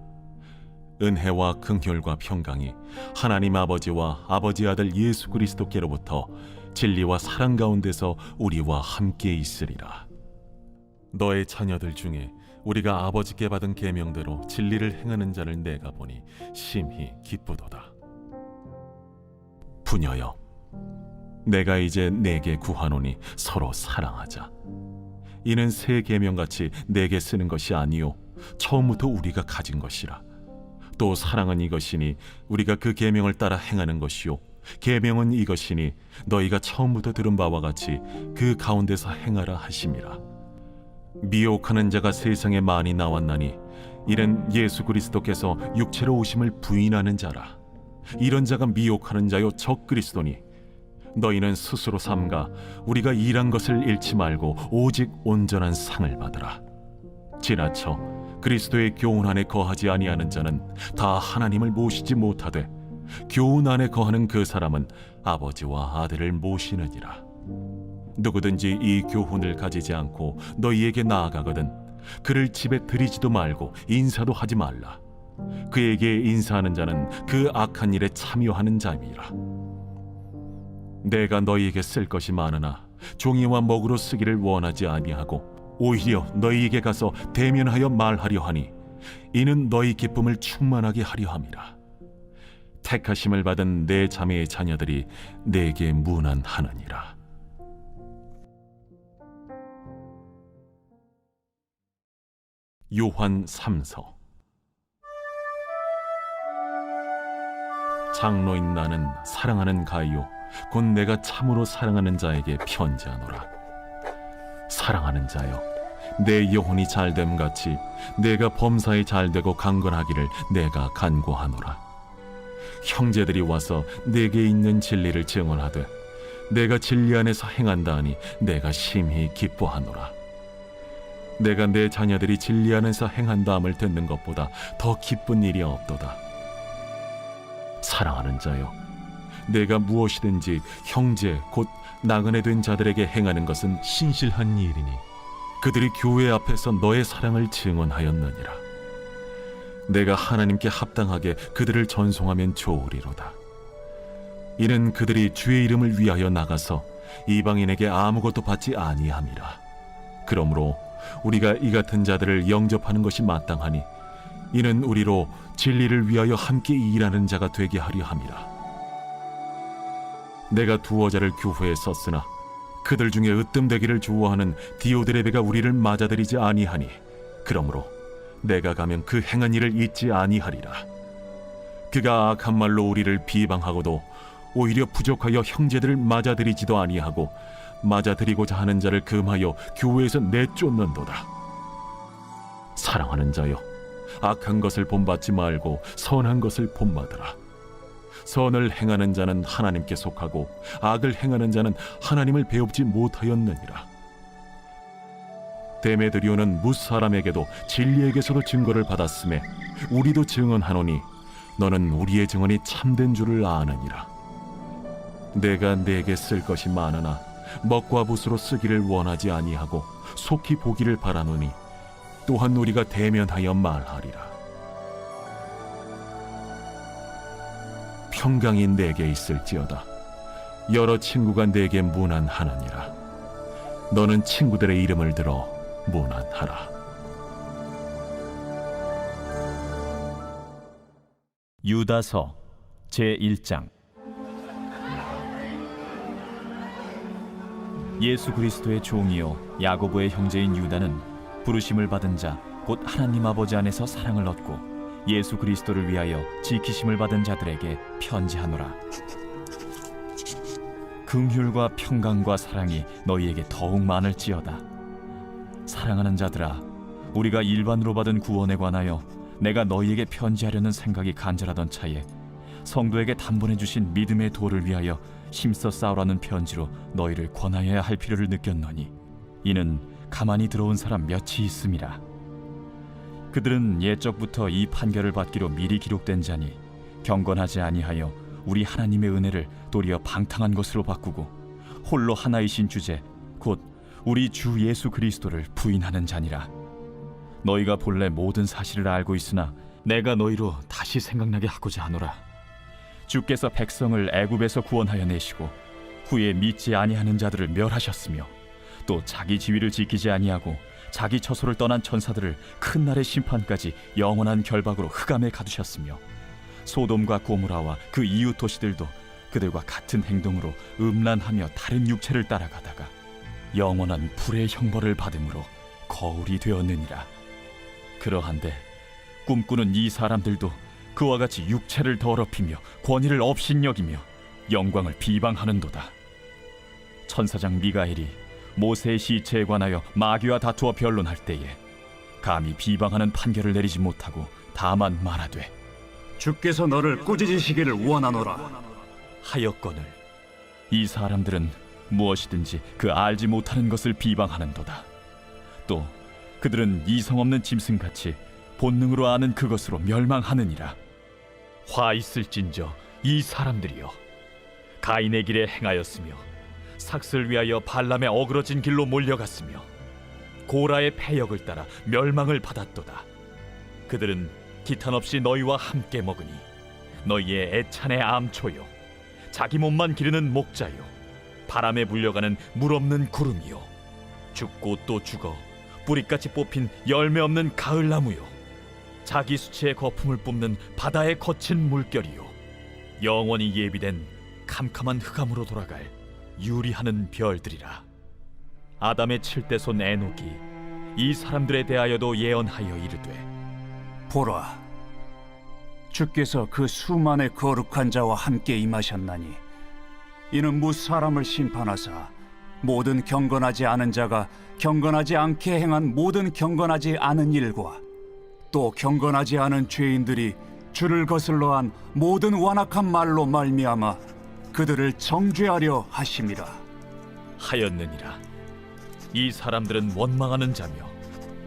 은혜와 긍휼과 평강이 하나님 아버지와 아버지 아들 예수 그리스도께로부터 진리와 사랑 가운데서 우리와 함께 있으리라. 너의 자녀들 중에 우리가 아버지께 받은 계명대로 진리를 행하는 자를 내가 보니 심히 기쁘도다. 부녀여, 내가 이제 내게 구하노니 서로 사랑하자. 이는 새 계명같이 내게 쓰는 것이 아니요 처음부터 우리가 가진 것이라. 또 사랑은 이것이니 우리가 그 계명을 따라 행하는 것이요 계명은 이것이니 너희가 처음부터 들은 바와 같이 그 가운데서 행하라 하심이라. 미혹하는 자가 세상에 많이 나왔나니 이는 예수 그리스도께서 육체로 오심을 부인하는 자라. 이런 자가 미혹하는 자요 적 그리스도니 너희는 스스로 삼가 우리가 일한 것을 잃지 말고 오직 온전한 상을 받으라. 지나쳐 그리스도의 교훈 안에 거하지 아니하는 자는 다 하나님을 모시지 못하되 교훈 안에 거하는 그 사람은 아버지와 아들을 모시느니라. 누구든지 이 교훈을 가지지 않고 너희에게 나아가거든 그를 집에 들이지도 말고 인사도 하지 말라. 그에게 인사하는 자는 그 악한 일에 참여하는 자임이라. 내가 너희에게 쓸 것이 많으나 종이와 먹으로 쓰기를 원하지 아니하고 오히려 너희에게 가서 대면하여 말하려 하니 이는 너희 기쁨을 충만하게 하려 함이라. 택하심을 받은 내 자매의 자녀들이 내게 문안하느니라. 요한 3서. 장로인 나는 사랑하는 가이요 곧 내가 참으로 사랑하는 자에게 편지하노라. 사랑하는 자여, 내 영혼이 잘됨 같이 내가 범사에 잘되고 강건하기를 내가 간구하노라. 형제들이 와서 내게 있는 진리를 증언하되 내가 진리 안에서 행한다 하니 내가 심히 기뻐하노라. 내가 내 자녀들이 진리 안에서 행한다함을 듣는 것보다 더 기쁜 일이 없도다. 사랑하는 자여, 내가 무엇이든지 형제 곧 나그네 된 자들에게 행하는 것은 신실한 일이니 그들이 교회 앞에서 너의 사랑을 증언하였느니라. 내가 하나님께 합당하게 그들을 전송하면 좋으리로다. 이는 그들이 주의 이름을 위하여 나가서 이방인에게 아무것도 받지 아니함이라. 그러므로 우리가 이 같은 자들을 영접하는 것이 마땅하니 이는 우리로 진리를 위하여 함께 일하는 자가 되게 하려 함이라. 내가 두어 자를 교회에 썼으나 그들 중에 으뜸되기를 좋아하는 디오드레베가 우리를 맞아들이지 아니하니 그러므로 내가 가면 그 행한 일을 잊지 아니하리라. 그가 악한 말로 우리를 비방하고도 오히려 부족하여 형제들을 맞아들이지도 아니하고 맞아들이고자 하는 자를 금하여 교회에서 내쫓는도다. 사랑하는 자여, 악한 것을 본받지 말고 선한 것을 본받으라. 선을 행하는 자는 하나님께 속하고 악을 행하는 자는 하나님을 배웁지 못하였느니라. 데메드리오는 무사람에게도 진리에게서도 증거를 받았음에 우리도 증언하노니 너는 우리의 증언이 참된 줄을 아느니라. 내가 네게 쓸 것이 많으나 먹과 붓으로 쓰기를 원하지 아니하고 속히 보기를 바라노니 또한 우리가 대면하여 말하리라. 평강이 내게 있을지어다. 여러 친구가 내게 문안하느니라. 너는 친구들의 이름을 들어 문안하라. 유다서 제1장. 예수 그리스도의 종이요 야고보의 형제인 유다는 부르심을 받은 자 곧 하나님 아버지 안에서 사랑을 얻고 예수 그리스도를 위하여 지키심을 받은 자들에게 편지하노라. 긍휼과 평강과 사랑이 너희에게 더욱 많을지어다. 사랑하는 자들아, 우리가 일반으로 받은 구원에 관하여 내가 너희에게 편지하려는 생각이 간절하던 차에 성도에게 단번에 주신 믿음의 도를 위하여 힘써 싸우라는 편지로 너희를 권하여야 할 필요를 느꼈노니 이는 가만히 들어온 사람 몇이 있음이라. 그들은 옛적부터 이 판결을 받기로 미리 기록된 자니 경건하지 아니하여 우리 하나님의 은혜를 도리어 방탕한 것으로 바꾸고 홀로 하나이신 주제 곧 우리 주 예수 그리스도를 부인하는 자니라. 너희가 본래 모든 사실을 알고 있으나 내가 너희로 다시 생각나게 하고자 하노라. 주께서 백성을 애굽에서 구원하여 내시고 후에 믿지 아니하는 자들을 멸하셨으며 또 자기 지위를 지키지 아니하고 자기 처소를 떠난 천사들을 큰 날의 심판까지 영원한 결박으로 흑암에 가두셨으며 소돔과 고모라와 그 이웃 도시들도 그들과 같은 행동으로 음란하며 다른 육체를 따라가다가 영원한 불의 형벌을 받음으로 거울이 되었느니라. 그러한데 꿈꾸는 이 사람들도 그와 같이 육체를 더럽히며 권위를 업신여기며 영광을 비방하는도다. 천사장 미가엘이 모세의 시체에 관하여 마귀와 다투어 변론할 때에 감히 비방하는 판결을 내리지 못하고 다만 말하되 주께서 너를 꾸짖으시기를 원하노라 하였거늘 이 사람들은 무엇이든지 그 알지 못하는 것을 비방하는도다. 또 그들은 이성 없는 짐승같이 본능으로 아는 그것으로 멸망하느니라. 화 있을진저 이 사람들이여, 가인의 길에 행하였으며 삭슬 위하여 발람의 어그러진 길로 몰려갔으며 고라의 패역을 따라 멸망을 받았도다. 그들은 기탄 없이 너희와 함께 먹으니 너희의 애찬의 암초요 자기 몸만 기르는 목자요 바람에 불려가는 물 없는 구름이요 죽고 또 죽어 뿌리같이 뽑힌 열매 없는 가을나무요 자기 수치의 거품을 뿜는 바다의 거친 물결이요 영원히 예비된 캄캄한 흑암으로 돌아갈 유리하는 별들이라. 아담의 7대 손 에녹이 이 사람들에 대하여도 예언하여 이르되 보라 주께서 그 수만의 거룩한 자와 함께 임하셨나니 이는 무 사람을 심판하사 모든 경건하지 않은 자가 경건하지 않게 행한 모든 경건하지 않은 일과 또 경건하지 않은 죄인들이 주를 거슬러 한 모든 완악한 말로 말미암아 그들을 정죄하려 하심이라 하였느니라. 이 사람들은 원망하는 자며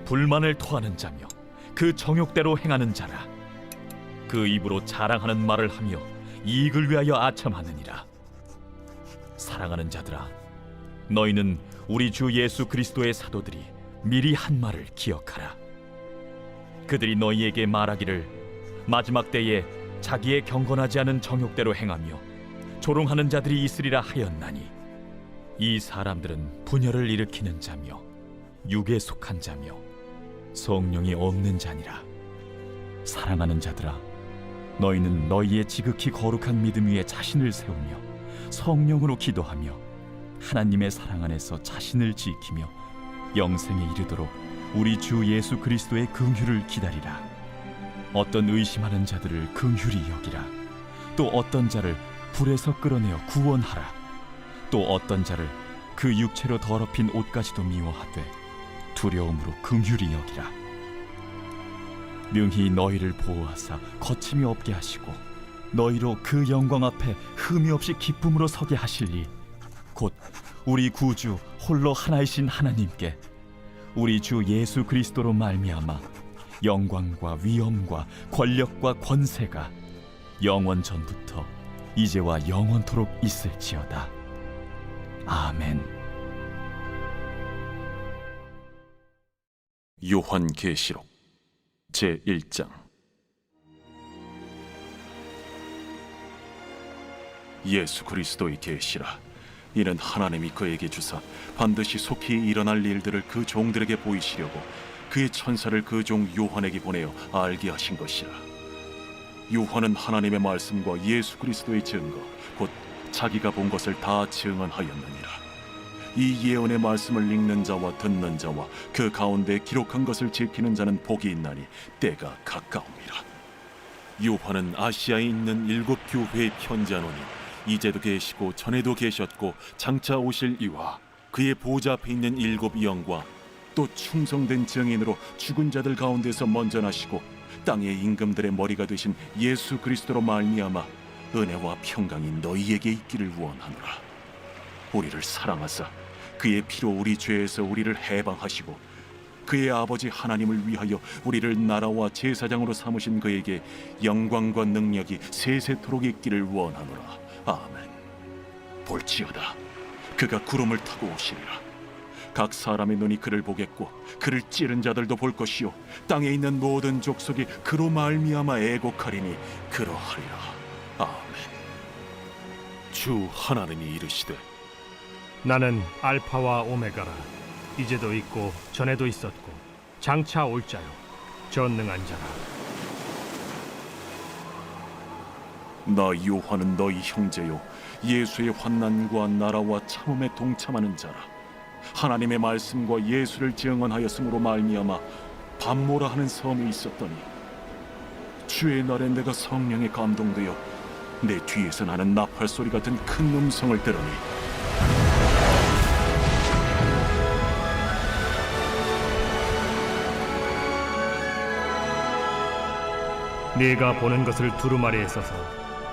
불만을 토하는 자며 그 정욕대로 행하는 자라. 그 입으로 자랑하는 말을 하며 이익을 위하여 아첨하느니라. 사랑하는 자들아, 너희는 우리 주 예수 그리스도의 사도들이 미리 한 말을 기억하라. 그들이 너희에게 말하기를 마지막 때에 자기의 경건하지 않은 정욕대로 행하며 조롱하는 자들이 있으리라 하였나니 이 사람들은 분열을 일으키는 자며 육에 속한 자며 성령이 없는 자니라. 사랑하는 자들아, 너희는 너희의 지극히 거룩한 믿음 위에 자신을 세우며 성령으로 기도하며 하나님의 사랑 안에서 자신을 지키며 영생에 이르도록 우리 주 예수 그리스도의 긍휼을 기다리라. 어떤 의심하는 자들을 긍휼히 여기라. 또 어떤 자를 불에서 끌어내어 구원하라. 또 어떤 자를 그 육체로 더럽힌 옷까지도 미워하되 두려움으로 긍휼히 여기라. 능히 너희를 보호하사 거침이 없게 하시고 너희로 그 영광 앞에 흠이 없이 기쁨으로 서게 하실리 곧 우리 구주 홀로 하나이신 하나님께 우리 주 예수 그리스도로 말미암아 영광과 위엄과 권력과 권세가 영원 전부터 이제와 영원토록 있을지어다. 아멘. 요한계시록 제1장. 예수 그리스도의 계시라. 이는 하나님이 그에게 주사 반드시 속히 일어날 일들을 그 종들에게 보이시려고 그의 천사를 그 종 요한에게 보내어 알게 하신 것이라. 요한은 하나님의 말씀과 예수 그리스도의 증거 곧 자기가 본 것을 다 증언하였느니라. 이 예언의 말씀을 읽는 자와 듣는 자와 그 가운데 기록한 것을 지키는 자는 복이 있나니 때가 가까움이라. 요한은 아시아에 있는 7교회에 편지하노니 이제도 계시고 전에도 계셨고 장차 오실 이와 그의 보좌 앞에 있는 7 영과 또 충성된 증인으로 죽은 자들 가운데서 먼저 나시고 땅의 임금들의 머리가 되신 예수 그리스도로 말미암아 은혜와 평강이 너희에게 있기를 원하노라. 우리를 사랑하사 그의 피로 우리 죄에서 우리를 해방하시고 그의 아버지 하나님을 위하여 우리를 나라와 제사장으로 삼으신 그에게 영광과 능력이 세세토록 있기를 원하노라. 아멘. 볼지어다 그가 구름을 타고 오시리라. 각 사람의 눈이 그를 보겠고 그를 찌른 자들도 볼 것이요 땅에 있는 모든 족속이 그로 말미암아 애곡하리니 그러하리라. 아멘. 주 하나님이 이르시되 나는 알파와 오메가라. 이제도 있고 전에도 있었고 장차 올 자요 전능한 자라. 나 요한은 너희 형제요 예수의 환난과 나라와 참음에 동참하는 자라. 하나님의 말씀과 예수를 증언하였으므로 말미암아 밤모라 하는 섬에 있었더니 주의 날에 내가 성령에 감동되어 내 뒤에서 나는 나팔 소리 같은 큰 음성을 들으니 네가 보는 것을 두루마리에 써서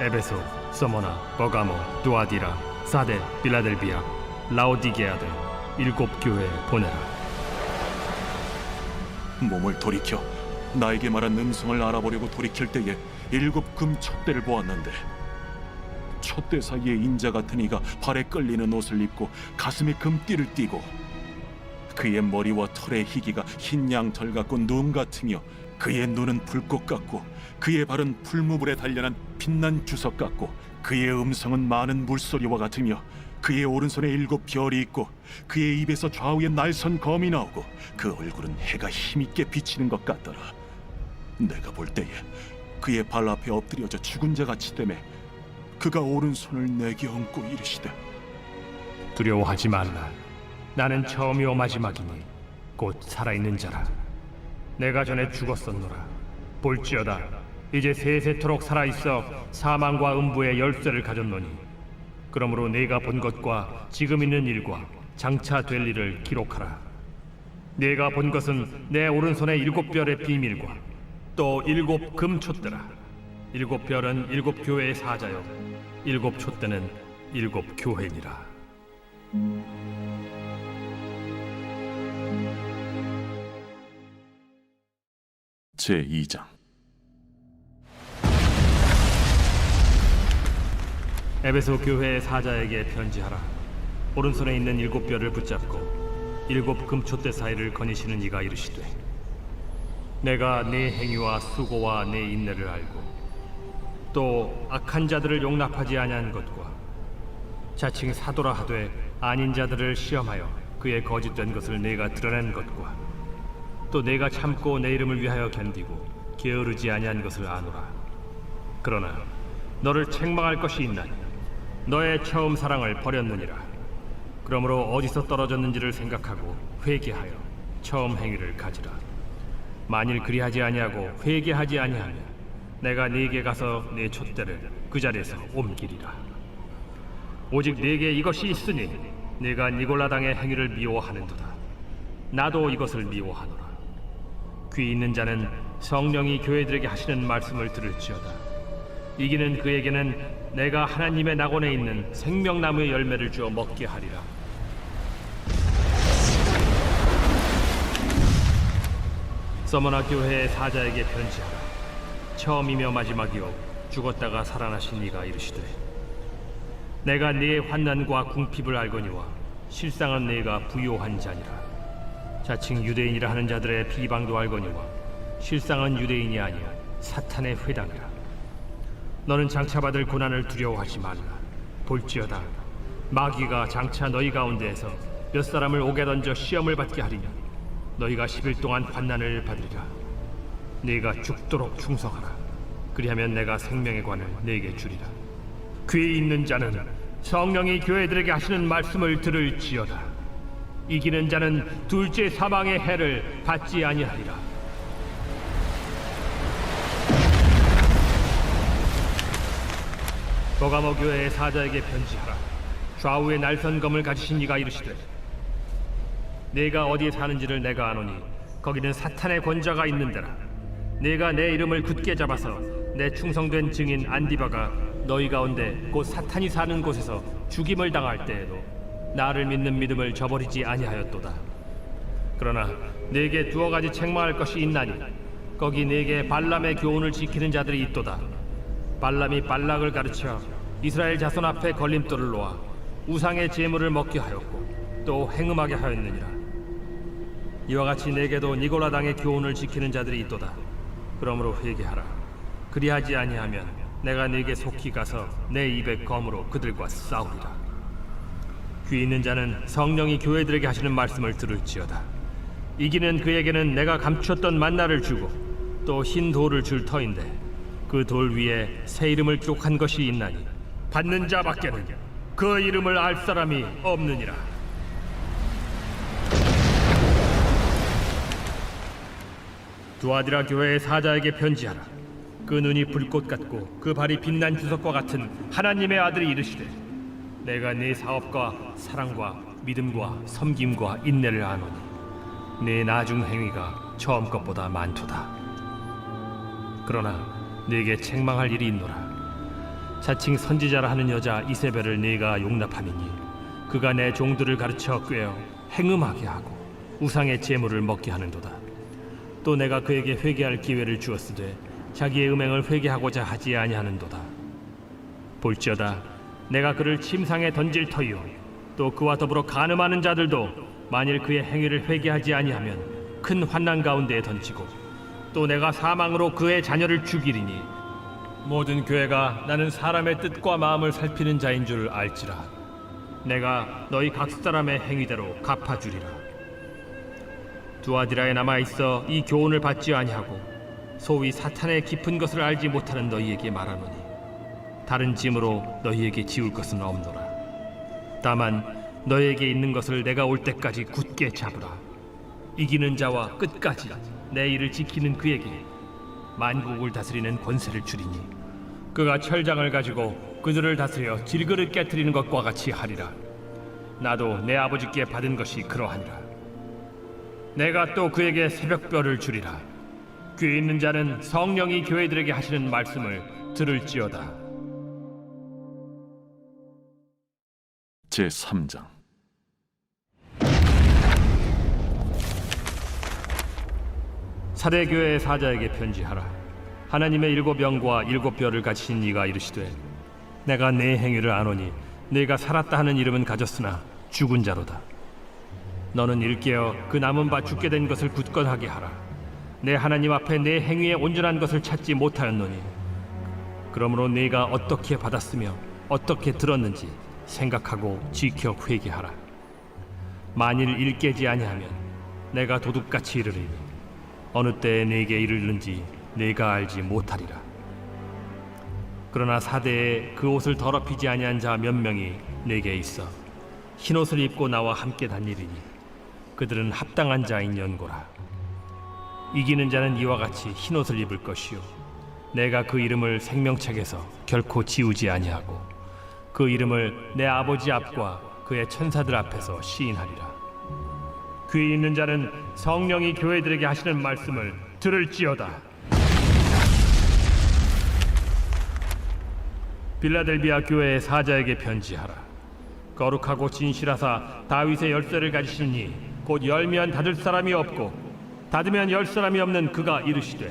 에베소, 서머나, 버가모, 두아디라, 사데, 빌라델비아, 라오디게아들 7 교회에 보내라. 몸을 돌이켜 나에게 말한 음성을 알아보려고 돌이킬 때에 7 금 촛대를 보았는데 촛대 사이에 인자 같은 이가 발에 끌리는 옷을 입고 가슴에 금띠를 띠고 그의 머리와 털의 희기가 흰 양털 같고 눈 같으며 그의 눈은 불꽃 같고 그의 발은 풀무불에 단련한 빛난 주석 같고 그의 음성은 많은 물소리와 같으며 그의 오른손에 7 별이 있고 그의 입에서 좌우에 날선 검이 나오고 그 얼굴은 해가 힘있게 비치는 것 같더라. 내가 볼 때에 그의 발 앞에 엎드려져 죽은 자 같이 되매 그가 오른손을 내게 얹고 이르시되 두려워하지 말라. 나는 처음이요 마지막이니 곧 살아있는 자라. 내가 전에 죽었었노라. 볼지어다 이제 세세토록 살아있어 사망과 음부의 열쇠를 가졌노니 그러므로 네가 본 것과 지금 있는 일과 장차 될 일을 기록하라. 네가 본 것은 내 오른손의 7 별의 비밀과 또 7 금촛대라. 7 별은 7 교회의 사자요 7 촛대는 7 교회니라. 제2장. 에베소 교회의 사자에게 편지하라. 오른손에 있는 7 별을 붙잡고 7 금촛대 사이를 거니시는 이가 이르시되 내가 네 행위와 수고와 네 인내를 알고 또 악한 자들을 용납하지 아니한 것과 자칭 사도라 하되 아닌 자들을 시험하여 그의 거짓된 것을 내가 드러낸 것과 또 내가 참고 내 이름을 위하여 견디고 게으르지 아니한 것을 아노라. 그러나 너를 책망할 것이 있나니 너의 처음 사랑을 버렸느니라. 그러므로 어디서 떨어졌는지를 생각하고 회개하여 처음 행위를 가지라. 만일 그리하지 아니하고 회개하지 아니하면 내가 네게 가서 네 촛대를 그 자리에서 옮기리라. 오직 네게 이것이 있으니 네가 니골라 당의 행위를 미워하는도다. 나도 이것을 미워하노라. 귀 있는 자는 성령이 교회들에게 하시는 말씀을 들을지어다. 이기는 그에게는 내가 하나님의 낙원에 있는 생명나무의 열매를 주어 먹게 하리라. 서머나 교회의 사자에게 편지하라. 처음이며 마지막이요 죽었다가 살아나신 이가 이르시되 내가 네의 환난과 궁핍을 알거니와 실상은 네가 부요한 자니라. 자칭 유대인이라 하는 자들의 비방도 알거니와 실상은 유대인이 아니야 사탄의 회당이라. 너는 장차 받을 고난을 두려워하지 말라. 볼지어다 마귀가 장차 너희 가운데에서 몇 사람을 옥에 던져 시험을 받게 하리니 너희가 10일 동안 환난을 받으리라. 네가 죽도록 충성하라. 그리하면 내가 생명의 관을 네게 주리라. 귀 있는 자는 성령이 교회들에게 하시는 말씀을 들을지어다. 이기는 자는 둘째 사망의 해를 받지 아니하리라. 버가모 교회의 사자에게 편지하라. 좌우에 날선 검을 가지신 이가 이르시되, 네가 어디에 사는지를 내가 아노니 거기는 사탄의 권자가 있는 데라. 네가 내 이름을 굳게 잡아서 내 충성된 증인 안디바가 너희 가운데 곧 사탄이 사는 곳에서 죽임을 당할 때에도 나를 믿는 믿음을 저버리지 아니하였도다. 그러나 네게 두어 가지 책망할 것이 있나니 거기 네게 발람의 교훈을 지키는 자들이 있도다. 발람이 발락을 가르쳐 이스라엘 자손 앞에 걸림돌을 놓아 우상의 제물을 먹게 하였고 또 행음하게 하였느니라. 이와 같이 네게도 니고라당의 교훈을 지키는 자들이 있도다. 그러므로 회개하라. 그리하지 아니하면 내가 네게 속히 가서 내 입의 검으로 그들과 싸우리라. 귀 있는 자는 성령이 교회들에게 하시는 말씀을 들을지어다. 이기는 그에게는 내가 감추었던 만나를 주고 또 흰 돌을 줄 터인데 그 돌 위에 새 이름을 기록한 것이 있나니 받는 자밖에는 그 이름을 알 사람이 없느니라. 두아디라 교회의 사자에게 편지하라. 그 눈이 불꽃 같고 그 발이 빛난 주석과 같은 하나님의 아들이 이르시되, 내가 네 사업과 사랑과 믿음과 섬김과 인내를 아노니 네 나중 행위가 처음 것보다 많도다. 그러나 네게 책망할 일이 있노라. 자칭 선지자라 하는 여자 이세벨을 네가 용납함이니 그가 내 종들을 가르쳐 꾀어 행음하게 하고 우상의 제물을 먹게 하는도다. 또 내가 그에게 회개할 기회를 주었으되 자기의 음행을 회개하고자 하지 아니하는도다. 볼지어다 내가 그를 침상에 던질 터이요 또 그와 더불어 간음하는 자들도 만일 그의 행위를 회개하지 아니하면 큰 환난 가운데에 던지고 또 내가 사망으로 그의 자녀를 죽이리니 모든 교회가 나는 사람의 뜻과 마음을 살피는 자인 줄 알지라. 내가 너희 각 사람의 행위대로 갚아주리라. 두아디라에 남아있어 이 교훈을 받지 아니하고 소위 사탄의 깊은 것을 알지 못하는 너희에게 말하노니 다른 짐으로 너희에게 지울 것은 없노라. 다만 너희에게 있는 것을 내가 올 때까지 굳게 잡으라. 이기는 자와 끝까지 내 일을 지키는 그에게 만국을 다스리는 권세를 주리니 그가 철장을 가지고 그들을 다스려 질그릇 깨트리는 것과 같이 하리라. 나도 내 아버지께 받은 것이 그러하니라. 내가 또 그에게 새벽별을 주리라. 귀 있는 자는 성령이 교회들에게 하시는 말씀을 들을지어다. 제3장. 사대교회의 사자에게 편지하라. 하나님의 7영과 7별을 가지신 이가 이르시되, 내가 네 행위를 아노니 네가 살았다 하는 이름은 가졌으나 죽은 자로다. 너는 일깨어 그 남은 바 죽게 된 것을 굳건하게 하라. 내 하나님 앞에 내 행위에 온전한 것을 찾지 못하였노니 그러므로 네가 어떻게 받았으며 어떻게 들었는지 생각하고 지켜 회개하라. 만일 일깨지 아니하면 내가 도둑같이 이르리니 어느 때에 네게 이르는지 네가 알지 못하리라. 그러나 사대에 그 옷을 더럽히지 아니한 자 몇 명이 네게 있어 흰옷을 입고 나와 함께 다니리니 그들은 합당한 자인 연고라. 이기는 자는 이와 같이 흰옷을 입을 것이요 내가 그 이름을 생명책에서 결코 지우지 아니하고 그 이름을 내 아버지 앞과 그의 천사들 앞에서 시인하리라. 귀 있는 자는 성령이 교회들에게 하시는 말씀을 들을지어다. 빌라델비아 교회의 사자에게 편지하라. 거룩하고 진실하사 다윗의 열쇠를 가지시니 곧 열면 닫을 사람이 없고 닫으면 열 사람이 없는 그가 이르시되,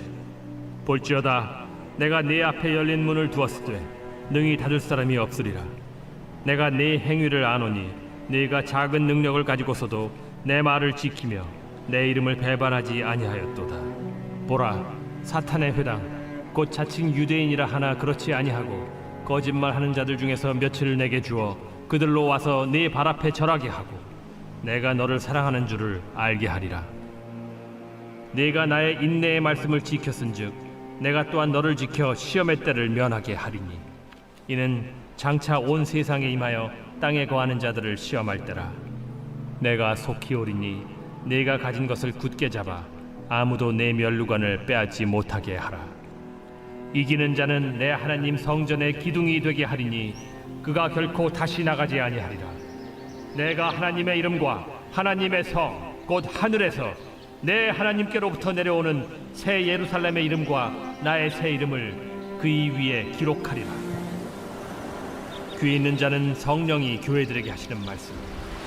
볼지어다 내가 네 앞에 열린 문을 두었으되 능히 닫을 사람이 없으리라. 내가 네 행위를 아노니 네가 작은 능력을 가지고서도 내 말을 지키며 내 이름을 배반하지 아니하였도다. 보라, 사탄의 회당 곧 자칭 유대인이라 하나 그렇지 아니하고 거짓말하는 자들 중에서 며칠을 내게 주어 그들로 와서 네 발 앞에 절하게 하고 내가 너를 사랑하는 줄을 알게 하리라. 네가 나의 인내의 말씀을 지켰은즉 내가 또한 너를 지켜 시험의 때를 면하게 하리니 이는 장차 온 세상에 임하여 땅에 거하는 자들을 시험할 때라. 내가 속히 오리니 네가 가진 것을 굳게 잡아 아무도 내 면류관을 빼앗지 못하게 하라. 이기는 자는 내 하나님 성전의 기둥이 되게 하리니 그가 결코 다시 나가지 아니하리라. 내가 하나님의 이름과 하나님의 성 곧 하늘에서 내 하나님께로부터 내려오는 새 예루살렘의 이름과 나의 새 이름을 그이 위에 기록하리라. 귀 있는 자는 성령이 교회들에게 하시는 말씀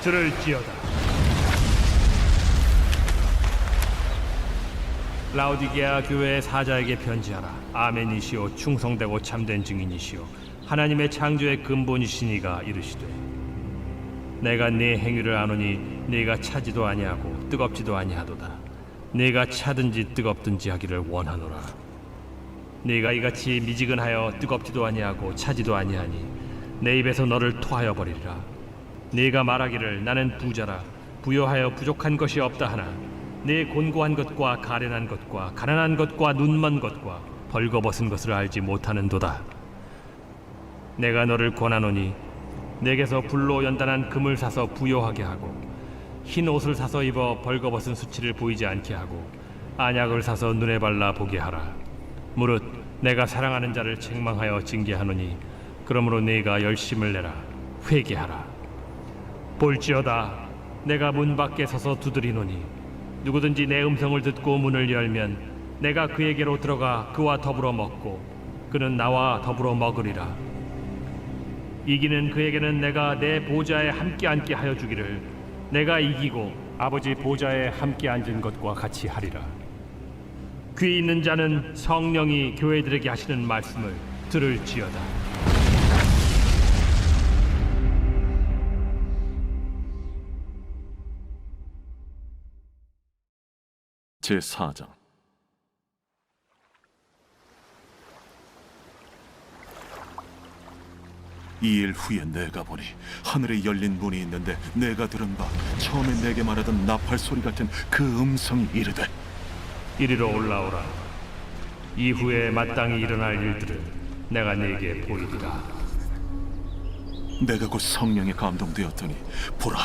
들을지어다. 라오디게아 교회의 사자에게 편지하라. 아멘이시오 충성되고 참된 증인이시오 하나님의 창조의 근본이시니가 이르시되, 내가 네 행위를 아노니 네가 차지도 아니하고 뜨겁지도 아니하도다. 네가 차든지 뜨겁든지 하기를 원하노라. 네가 이같이 미지근하여 뜨겁지도 아니하고 차지도 아니하니 내 입에서 너를 토하여 버리리라. 네가 말하기를 나는 부자라 부여하여 부족한 것이 없다 하나 네 곤고한 것과 가련한 것과 가난한 것과 눈먼 것과 벌거벗은 것을 알지 못하는도다. 내가 너를 권하노니 내게서 불로 연단한 금을 사서 부요하게 하고 흰 옷을 사서 입어 벌거벗은 수치를 보이지 않게 하고 안약을 사서 눈에 발라 보게 하라. 무릇 내가 사랑하는 자를 책망하여 징계하노니 그러므로 네가 열심을 내라. 회개하라. 볼지어다 내가 문 밖에 서서 두드리노니 누구든지 내 음성을 듣고 문을 열면 내가 그에게로 들어가 그와 더불어 먹고 그는 나와 더불어 먹으리라. 이기는 그에게는 내가 내 보좌에 함께 앉게 하여 주기를 내가 이기고 아버지 보좌에 함께 앉은 것과 같이 하리라. 귀 있는 자는 성령이 교회들에게 하시는 말씀을 들을지어다. 제4장. 이 일 후에 내가 보니 하늘에 열린 문이 있는데 내가 들은 바 처음에 내게 말하던 나팔 소리 같은 그 음성이 이르되, 이리로 올라오라. 이후에 마땅히 일어날 일들을 내가 네게 보이리라. 내가 곧 성령에 감동되었더니 보라,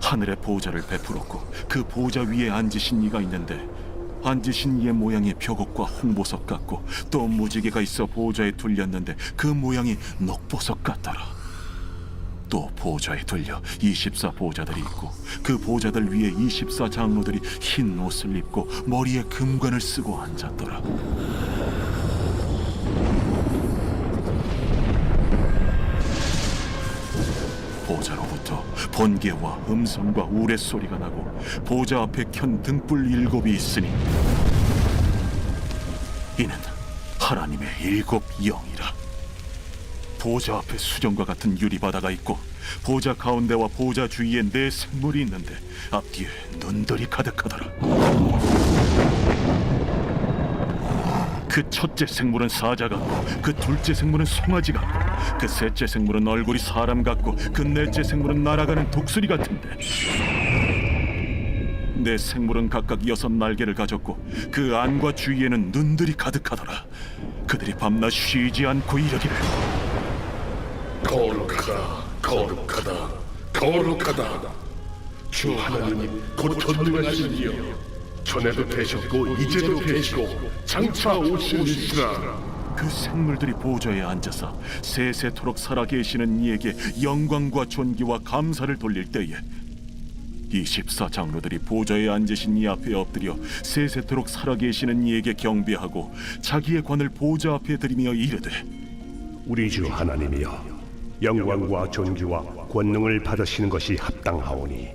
하늘에 보좌를 베풀었고 그 보좌 위에 앉으신 이가 있는데 앉으신 이의 모양이 벽옥과 홍보석 같고 또 무지개가 있어 보좌에 둘렸는데 그 모양이 녹보석 같더라. 또 보좌에 둘려 24 보좌들이 있고 그 보좌들 위에 24 장로들이 흰 옷을 입고 머리에 금관을 쓰고 앉았더라. 보좌로부터 번개와 음성과 우레소리가 나고 보좌 앞에 켠 등불 7이 있으니 이는 하나님의 7 영이라. 보좌 앞에 수정과 같은 유리바다가 있고 보좌 가운데와 보좌 주위에 4 생물이 있는데 앞뒤에 눈들이 가득하더라. 그 첫째 생물은 사자 같고 그 둘째 생물은 송아지 같고 그 셋째 생물은 얼굴이 사람 같고 그 넷째 생물은 날아가는 독수리 같은데 4 생물은 각각 6 날개를 가졌고 그 안과 주위에는 눈들이 가득하더라. 그들이 밤낮 쉬지 않고 이르기를, 거룩하다, 거룩하다, 거룩하다. 주 하나님 곧 전능하신 이여, 전에도 되셨고 이제도 되시고 장차 오시리시라. 그 생물들이 보좌에 앉아서 세세토록 살아계시는 이에게 영광과 존귀와 감사를 돌릴 때에 24 장로들이 보좌에 앉으신 이 앞에 엎드려 세세토록 살아계시는 이에게 경배하고 자기의 관을 보좌 앞에 들이며 이르되, 우리 주 하나님이여, 영광과 존귀와 권능을 받으시는 것이 합당하오니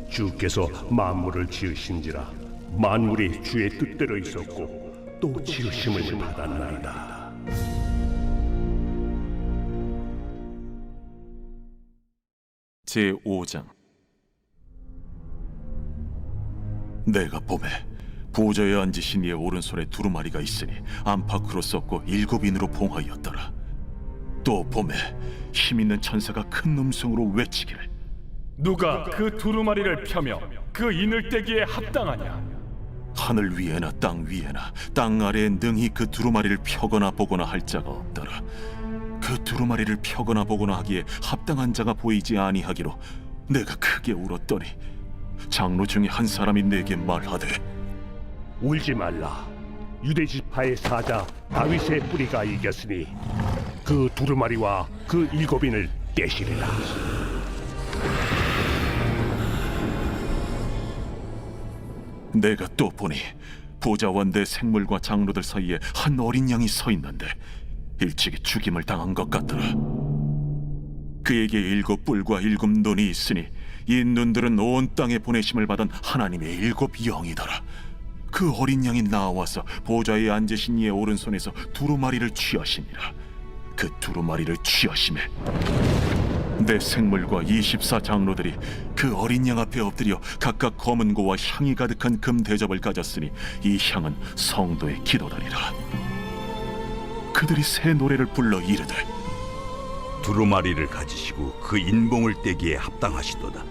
주께서 만물을 지으신지라 만물이 주의 뜻대로 있었고 또 지으심을 받았나이다. 제5장. 내가 봄에 보좌에 앉으신 이의 오른손에 두루마리가 있으니 안팎으로 썼고 7인으로 봉하였더라. 또 봄에 힘있는 천사가 큰 음성으로 외치기를, 누가 그 두루마리를 펴며 그 인을 떼기에 합당하냐? 하늘 위에나 땅 위에나 땅 아래에 능히 그 두루마리를 펴거나 보거나 할 자가 없더라. 그 두루마리를 펴거나 보거나 하기에 합당한 자가 보이지 아니하기로 내가 크게 울었더니 장로 중에 한 사람이 내게 말하되 울지 말라. 유대 지파의 사자 다윗의 뿌리가 이겼으니 그 두루마리와 그 일곱인을 떼시리라. 내가 또 보니 보좌와 내 생물과 장로들 사이에 한 어린 양이 서 있는데 일찍이 죽임을 당한 것 같더라. 그에게 7뿔과 7눈이 있으니 이 눈들은 온 땅에 보내심을 받은 하나님의 7영이더라. 그 어린 양이 나와서 보좌에 앉으신 이의 오른손에서 두루마리를 취하시니라. 그 두루마리를 취하심에 내 생물과 24장로들이 그 어린 양 앞에 엎드려 각각 검은 고와 향이 가득한 금 대접을 가졌으니 이 향은 성도의 기도다리라. 그들이 새 노래를 불러 이르되 두루마리를 가지시고 그 인봉을 떼기에 합당하시도다.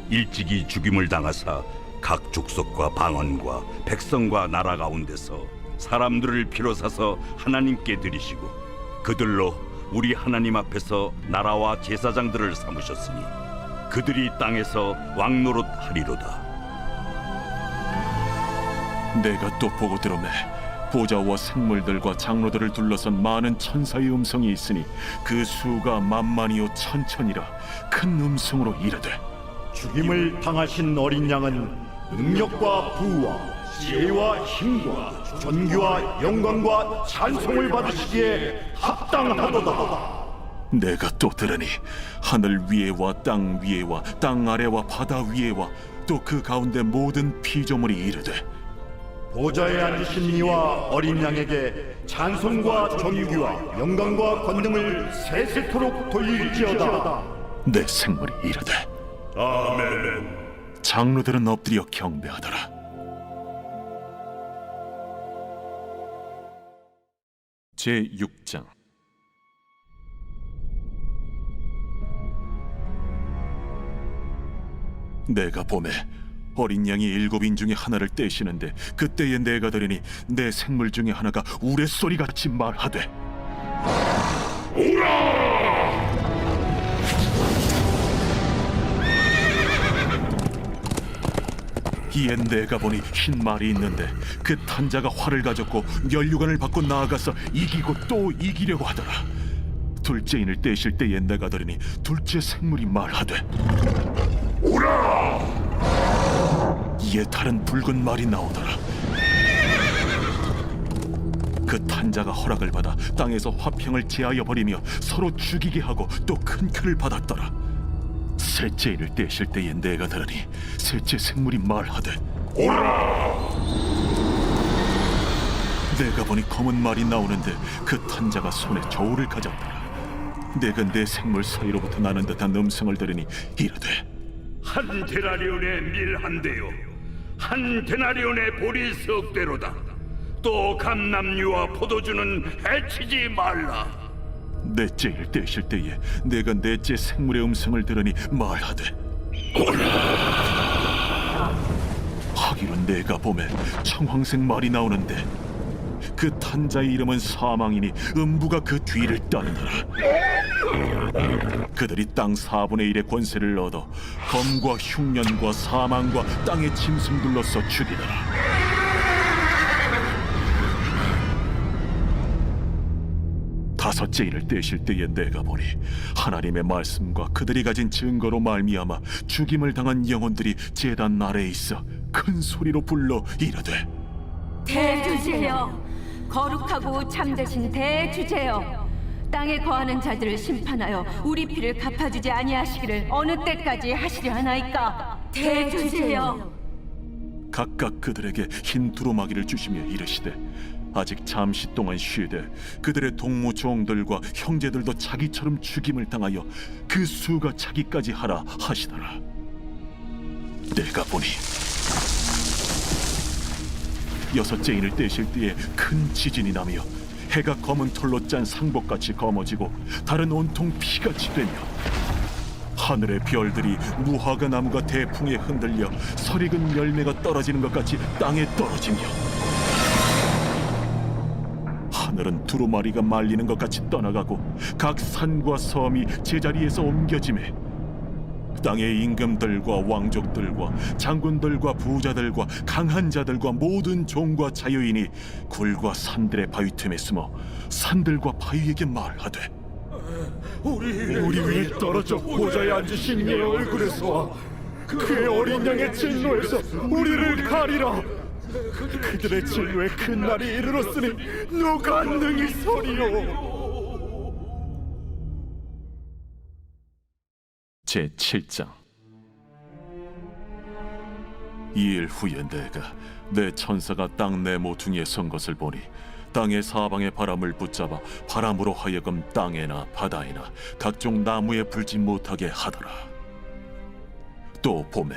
일찍이 죽임을 당하사 각 족속과 방언과 백성과 나라 가운데서 사람들을 비로사서 하나님께 드리시고 그들로 우리 하나님 앞에서 나라와 제사장들을 삼으셨으니 그들이 땅에서 왕노릇 하리로다. 내가 또 보고 들으매 보좌와 생물들과 장로들을 둘러선 많은 천사의 음성이 있으니 그 수가 만만이요 천천이라 큰 음성으로 이르되 죽임을 당하신 어린 양은 능력과 부와 지혜와 힘과 존귀와 영광과 찬송을 받으시기에 합당하도다. 내가 또 들으니 하늘 위에와 땅 위에와 땅 아래와 바다 위에와 또 그 가운데 모든 피조물이 이르되 보좌에 앉으신 이와 어린 양에게 찬송과 존귀와 영광과 권능을 세세토록 돌릴지어다. 내 생물이 이르되 아멘. 장로들은 엎드려 경배하더라. 제6장 내가 보매 어린 양이 7인 중에 하나를 떼시는데 그때에 내가 들으니 내 생물 중에 하나가 우레소리같이 말하되 이에 내가 보니 흰 말이 있는데 그 탄자가 활을 가졌고 면류관을 받고 나아가서 이기고 또 이기려고 하더라. 둘째인을 떼실 때에 내가 들으니 둘째 생물이 말하되 오라! 이에 다른 붉은 말이 나오더라. 그 탄자가 허락을 받아 땅에서 화평을 제하여 버리며 서로 죽이게 하고 또 큰 칼을 받았더라. 셋째인을 떼실 때에 내가 들으니 셋째 생물이 말하되 오라! 내가 보니 검은 말이 나오는데 그 탄자가 손에 저울을 가졌더라. 내가 내 생물 사이로부터 나는 듯한 음성을 들으니 이르되 한 데나리온의 밀 한 대요 한 데나리온의 보리 석 대로다. 또 감람류와 포도주는 해치지 말라. 넷째를 떼실 때에 내가 넷째 생물의 음성을 들으니 말하되 오라! 하기로 내가 보매 청황색 말이 나오는데 그 탄자의 이름은 사망이니 음부가 그 뒤를 따르더라. 그들이 땅 4분의 1의 권세를 얻어 검과 흉년과 사망과 땅의 짐승들로서 죽이더라. 다섯째 인을 떼실 때에 내가 보니 하나님의 말씀과 그들이 가진 증거로 말미암아 죽임을 당한 영혼들이 제단 아래에 있어 큰 소리로 불러 이르되 대주제여, 거룩하고 참되신 대주제여, 땅에 거하는 자들을 심판하여 우리 피를 갚아주지 아니하시기를 어느 때까지 하시려 하나이까. 대주제여. 각각 그들에게 흰 두루마기를 주시며 이르시되 아직 잠시 동안 쉬되 그들의 동무 종들과 형제들도 자기처럼 죽임을 당하여 그 수가 자기까지 하라 하시더라. 내가 보니 여섯째 인을 떼실 때에 큰 지진이 나며 해가 검은 털로 짠 상복같이 검어지고 달은 온통 피같이 되며 하늘의 별들이 무화과 나무가 대풍에 흔들려 설익은 열매가 떨어지는 것 같이 땅에 떨어지며 하늘은 두루마리가 말리는 것 같이 떠나가고 각 산과 섬이 제자리에서 옮겨지매 땅의 임금들과 왕족들과 장군들과 부자들과 강한 자들과 모든 종과 자유인이 굴과 산들의 바위 틈에 숨어 산들과 바위에게 말하되 우리 위에 떨어져 보좌에 앉으신 이의 얼굴에서 그의 어린 양의 진노에서 우리를 가리라. 그들의 진노의 큰 날이 이르렀으니 누가 능히 서리요. 제7장. 이일 후에 내가 내 천사가 땅 내 모퉁이에 선 것을 보니 땅의 사방의 바람을 붙잡아 바람으로 하여금 땅에나 바다에나 각종 나무에 불지 못하게 하더라. 또 봄에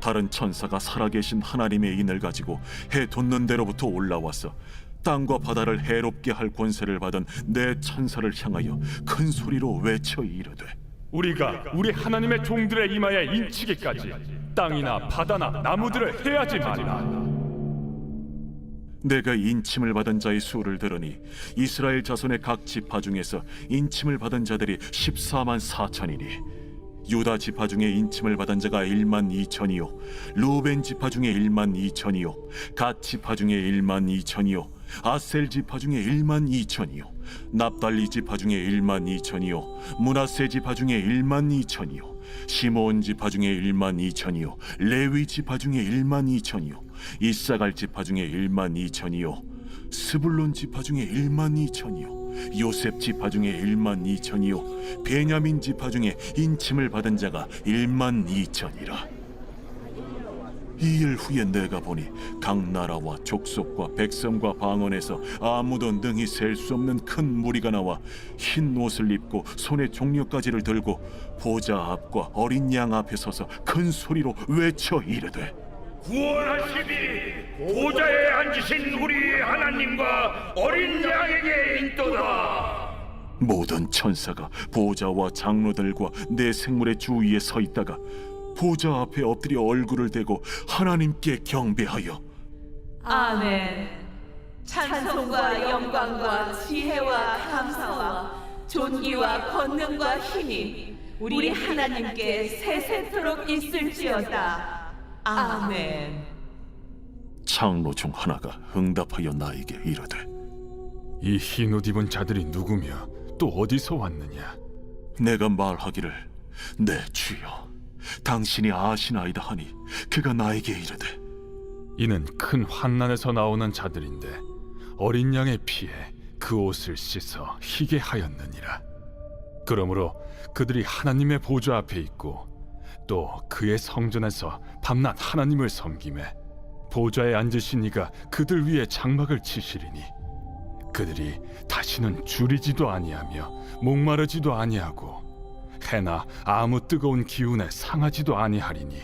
다른 천사가 살아계신 하나님의 인을 가지고 해 돋는 데로부터 올라와서 땅과 바다를 해롭게 할 권세를 받은 내 천사를 향하여 큰 소리로 외쳐 이르되 우리가 우리 하나님의 종들의 이마에 인치기까지 땅이나 바다나 나무들을 해하지 말라. 내가 인침을 받은 자의 수를 들으니 이스라엘 자손의 각 지파 중에서 인침을 받은 자들이 14만 4천이니 유다 지파 중에 인침을 받은 자가 1만 2천이요 루벤 지파 중에 1만 2천이요 갓 지파 중에 1만 2천이요 아셀 지파 중에 1만 2천이요 납달리 지파 중에 1만 2천이요 므낫세 지파 중에 1만 2천이요 시므온 지파 중에 1만 2천이요 레위 지파 중에 1만 2천이요 이사갈 지파 중에 1만 2천이요 스불론 지파 중에 1만 2천이요 요셉 지파 중에 1만 2천이요 베냐민 지파 중에 인침을 받은 자가 1만 2천이라. 이일 후에 내가 보니 각 나라와 족속과 백성과 방언에서 아무도 능히 셀 수 없는 큰 무리가 나와 흰 옷을 입고 손에 종려가지를 들고 보좌 앞과 어린 양 앞에 서서 큰 소리로 외쳐 이르되 구원하시니 보좌에 앉으신 우리 하나님과 어린 양에게 있도다. 모든 천사가 보좌와 장로들과 내 생물의 주위에 서 있다가 보좌 앞에 엎드려 얼굴을 대고 하나님께 경배하여 아멘. 찬송과 영광과 지혜와 감사와 존귀와 권능과 힘이 우리 하나님께 세세토록 있을지어다. 아멘. 장로 중 하나가 응답하여 나에게 이르되 이 흰 옷 입은 자들이 누구며 또 어디서 왔느냐? 내가 말하기를 내 주여 당신이 아시나이다 하니 그가 나에게 이르되 이는 큰 환난에서 나오는 자들인데 어린 양의 피에 그 옷을 씻어 희게 하였느니라. 그러므로 그들이 하나님의 보좌 앞에 있고 또 그의 성전에서 밤낮 하나님을 섬기매 보좌에 앉으신 이가 그들 위에 장막을 치시리니 그들이 다시는 줄이지도 아니하며 목마르지도 아니하고 해나 아무 뜨거운 기운에 상하지도 아니하리니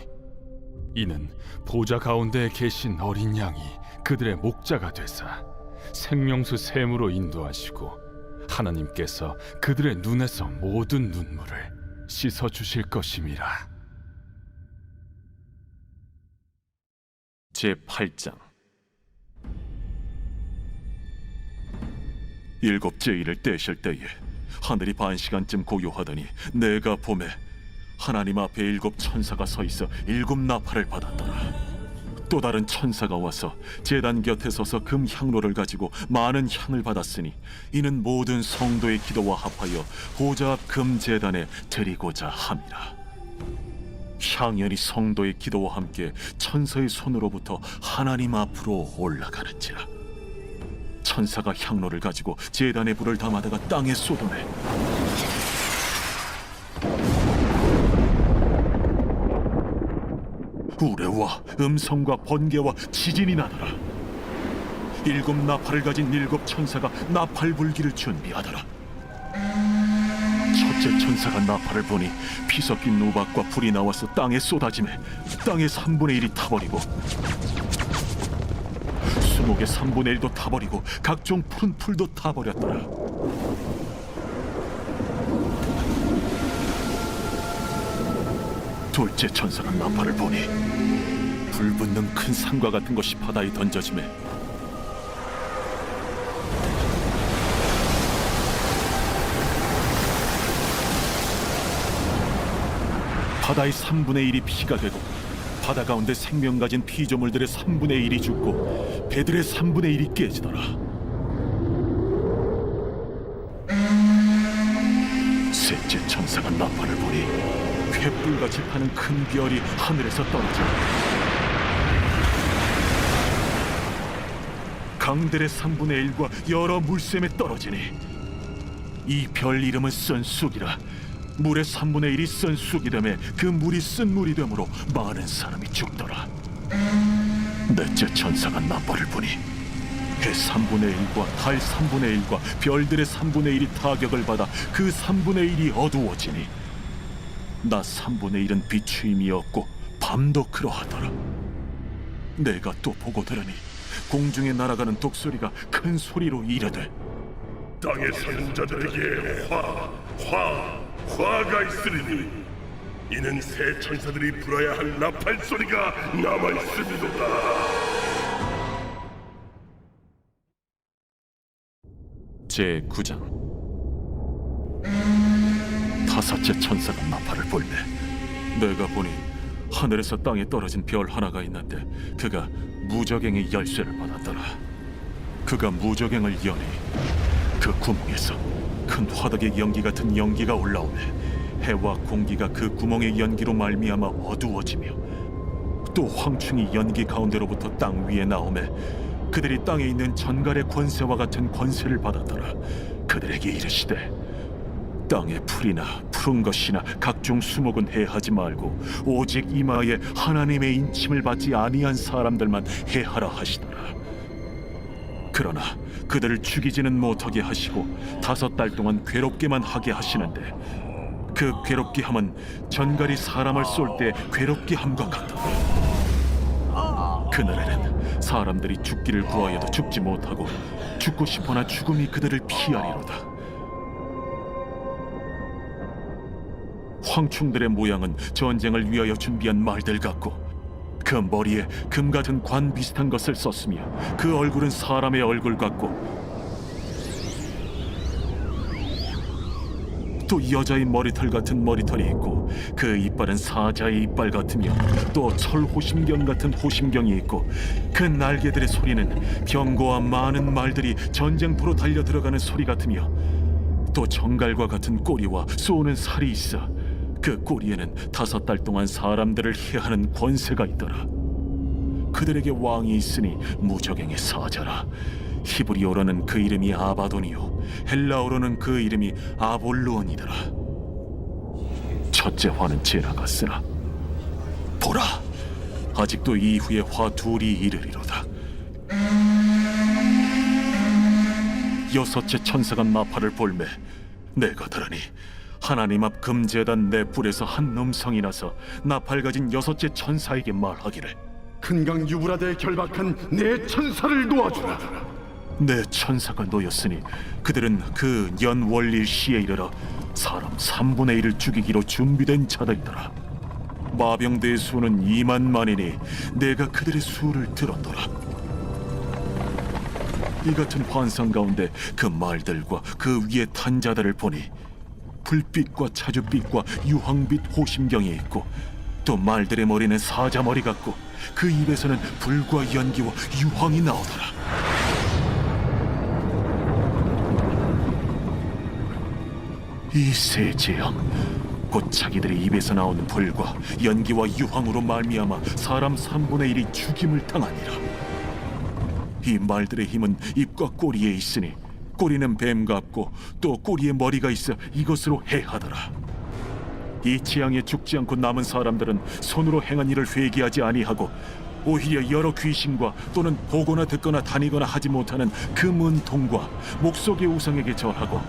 이는 보좌 가운데에 계신 어린 양이 그들의 목자가 되사 생명수 샘으로 인도하시고 하나님께서 그들의 눈에서 모든 눈물을 씻어 주실 것임이라. 제8장. 일곱째 일을 떼실 때에 하늘이 반시간쯤 고요하더니 내가 보매 하나님 앞에 7 천사가 서 있어 7 나팔을 받았더라. 또 다른 천사가 와서 제단 곁에 서서 금 향로를 가지고 많은 향을 받았으니 이는 모든 성도의 기도와 합하여 보좌 앞 금 제단에 드리고자 함이라. 향연이 성도의 기도와 함께 천사의 손으로부터 하나님 앞으로 올라가는지라. 천사가 향로를 가지고 제단에 불을 담아다가 땅에 쏟아내 우레와 음성과 번개와 지진이 나더라. 7 나팔을 가진 7 천사가 나팔 불기를 준비하더라. 첫째 천사가 나팔을 보니 피 섞인 우박과 불이 나와서 땅에 쏟아지매 땅의 3분의 1이 타버리고 수목의 3분의 1도 타버리고 각종 푸른 풀도 타버렸더라. 둘째 천사가 나팔을 보니 불붙는 큰 산과 같은 것이 바다에 던져지매 바다의 3분의 1이 피가 되고 바다 가운데 생명 가진 피조물들의 3분의 1이 죽고 배들의 3분의 1이 깨지더라. 셋째 천사가 나팔을 보니 횃불같이 타는 큰 별이 하늘에서 떨어지고 강들의 3분의 1과 여러 물샘에 떨어지니 이 별 이름은 쓴 쑥이라. 물의 3분의 1이 쓴 쑥이 되매 그 물이 쓴 물이 되므로 많은 사람이 죽더라. 넷째 천사가 나팔을 보니 해 3분의 1과 달 3분의 1과 별들의 3분의 1이 타격을 받아 그 3분의 1이 어두워지니 낮 3분의 1은 비추임이 없고 밤도 그러하더라. 내가 또 보고 들으니 공중에 날아가는 독소리가 큰 소리로 이르되 땅에 사는 자들에게 화가 있으리니 이는 새 천사들이 불어야 할 나팔 소리가 남아 있음이로다. 제9장 다섯째 천사가 나팔을 불매 내가 보니 하늘에서 땅에 떨어진 별 하나가 있는데 그가 무저갱의 열쇠를 받았더라. 그가 무저갱을 여니 그 구멍에서 큰 화덕의 연기 같은 연기가 올라오매 해와 공기가 그 구멍의 연기로 말미암아 어두워지며 또 황충이 연기 가운데로부터 땅 위에 나오매 그들이 땅에 있는 전갈의 권세와 같은 권세를 받았더라. 그들에게 이르시되 땅의 풀이나 푸른 것이나 각종 수목은 해하지 말고 오직 이마에 하나님의 인침을 받지 아니한 사람들만 해하라 하시더라. 그러나 그들을 죽이지는 못하게 하시고 5달 동안 괴롭게만 하게 하시는데 그 괴롭게 함은 전갈이 사람을 쏠 때 괴롭게 함과 같더라. 그날에는 사람들이 죽기를 구하여도 죽지 못하고 죽고 싶으나 죽음이 그들을 피하리로다. 황충들의 모양은 전쟁을 위하여 준비한 말들 같고 그 머리에 금 같은 관 비슷한 것을 썼으며 그 얼굴은 사람의 얼굴 같고 또 여자의 머리털 같은 머리털이 있고 그 이빨은 사자의 이빨 같으며 또 철호심경 같은 호심경이 있고 그 날개들의 소리는 병거와 많은 말들이 전쟁터로 달려 들어가는 소리 같으며 또 정갈과 같은 꼬리와 쏘는 살이 있어 그 꼬리에는 5달 동안 사람들을 해하는 권세가 있더라. 그들에게 왕이 있으니 무저갱의 사자라. 히브리어로는 그 이름이 아바돈이요 헬라어로는 그 이름이 아볼루온이더라. 첫째 화는 지나갔으나 보라, 아직도 이후에 화 둘이 이르리로다. 여섯째 천사가 나팔을 볼매 내가 들으니 하나님 앞 금제단 내 뿔에서 한 음성이 나서 나팔 가진 여섯째 천사에게 말하기를 큰강 유브라데에 결박한 내 천사를 놓아주라. 내 천사가 놓였으니 그들은 그 연월일 시에 이르러 사람 3분의 1을 죽이기로 준비된 자들이더라. 마병대의 수는 2만만이니 내가 그들의 수를 들었더라. 이 같은 환상 가운데 그 말들과 그 위에 탄 자들을 보니 불빛과 차주빛과 유황빛 호심경이 있고 또 말들의 머리는 사자 머리 같고 그 입에서는 불과 연기와 유황이 나오더라. 이 세 재앙 곧 자기들의 입에서 나오는 불과 연기와 유황으로 말미암아 사람 3분의 1이 죽임을 당하니라. 이 말들의 힘은 입과 꼬리에 있으니 꼬리는 뱀 같고 또 꼬리에 머리가 있어 이것으로 해하더라. 이 재앙에 죽지 않고 남은 사람들은 손으로 행한 일을 회개하지 아니하고 오히려 여러 귀신과 또는 보거나 듣거나 다니거나 하지 못하는 그 문통과 목속의 우상에게 절하고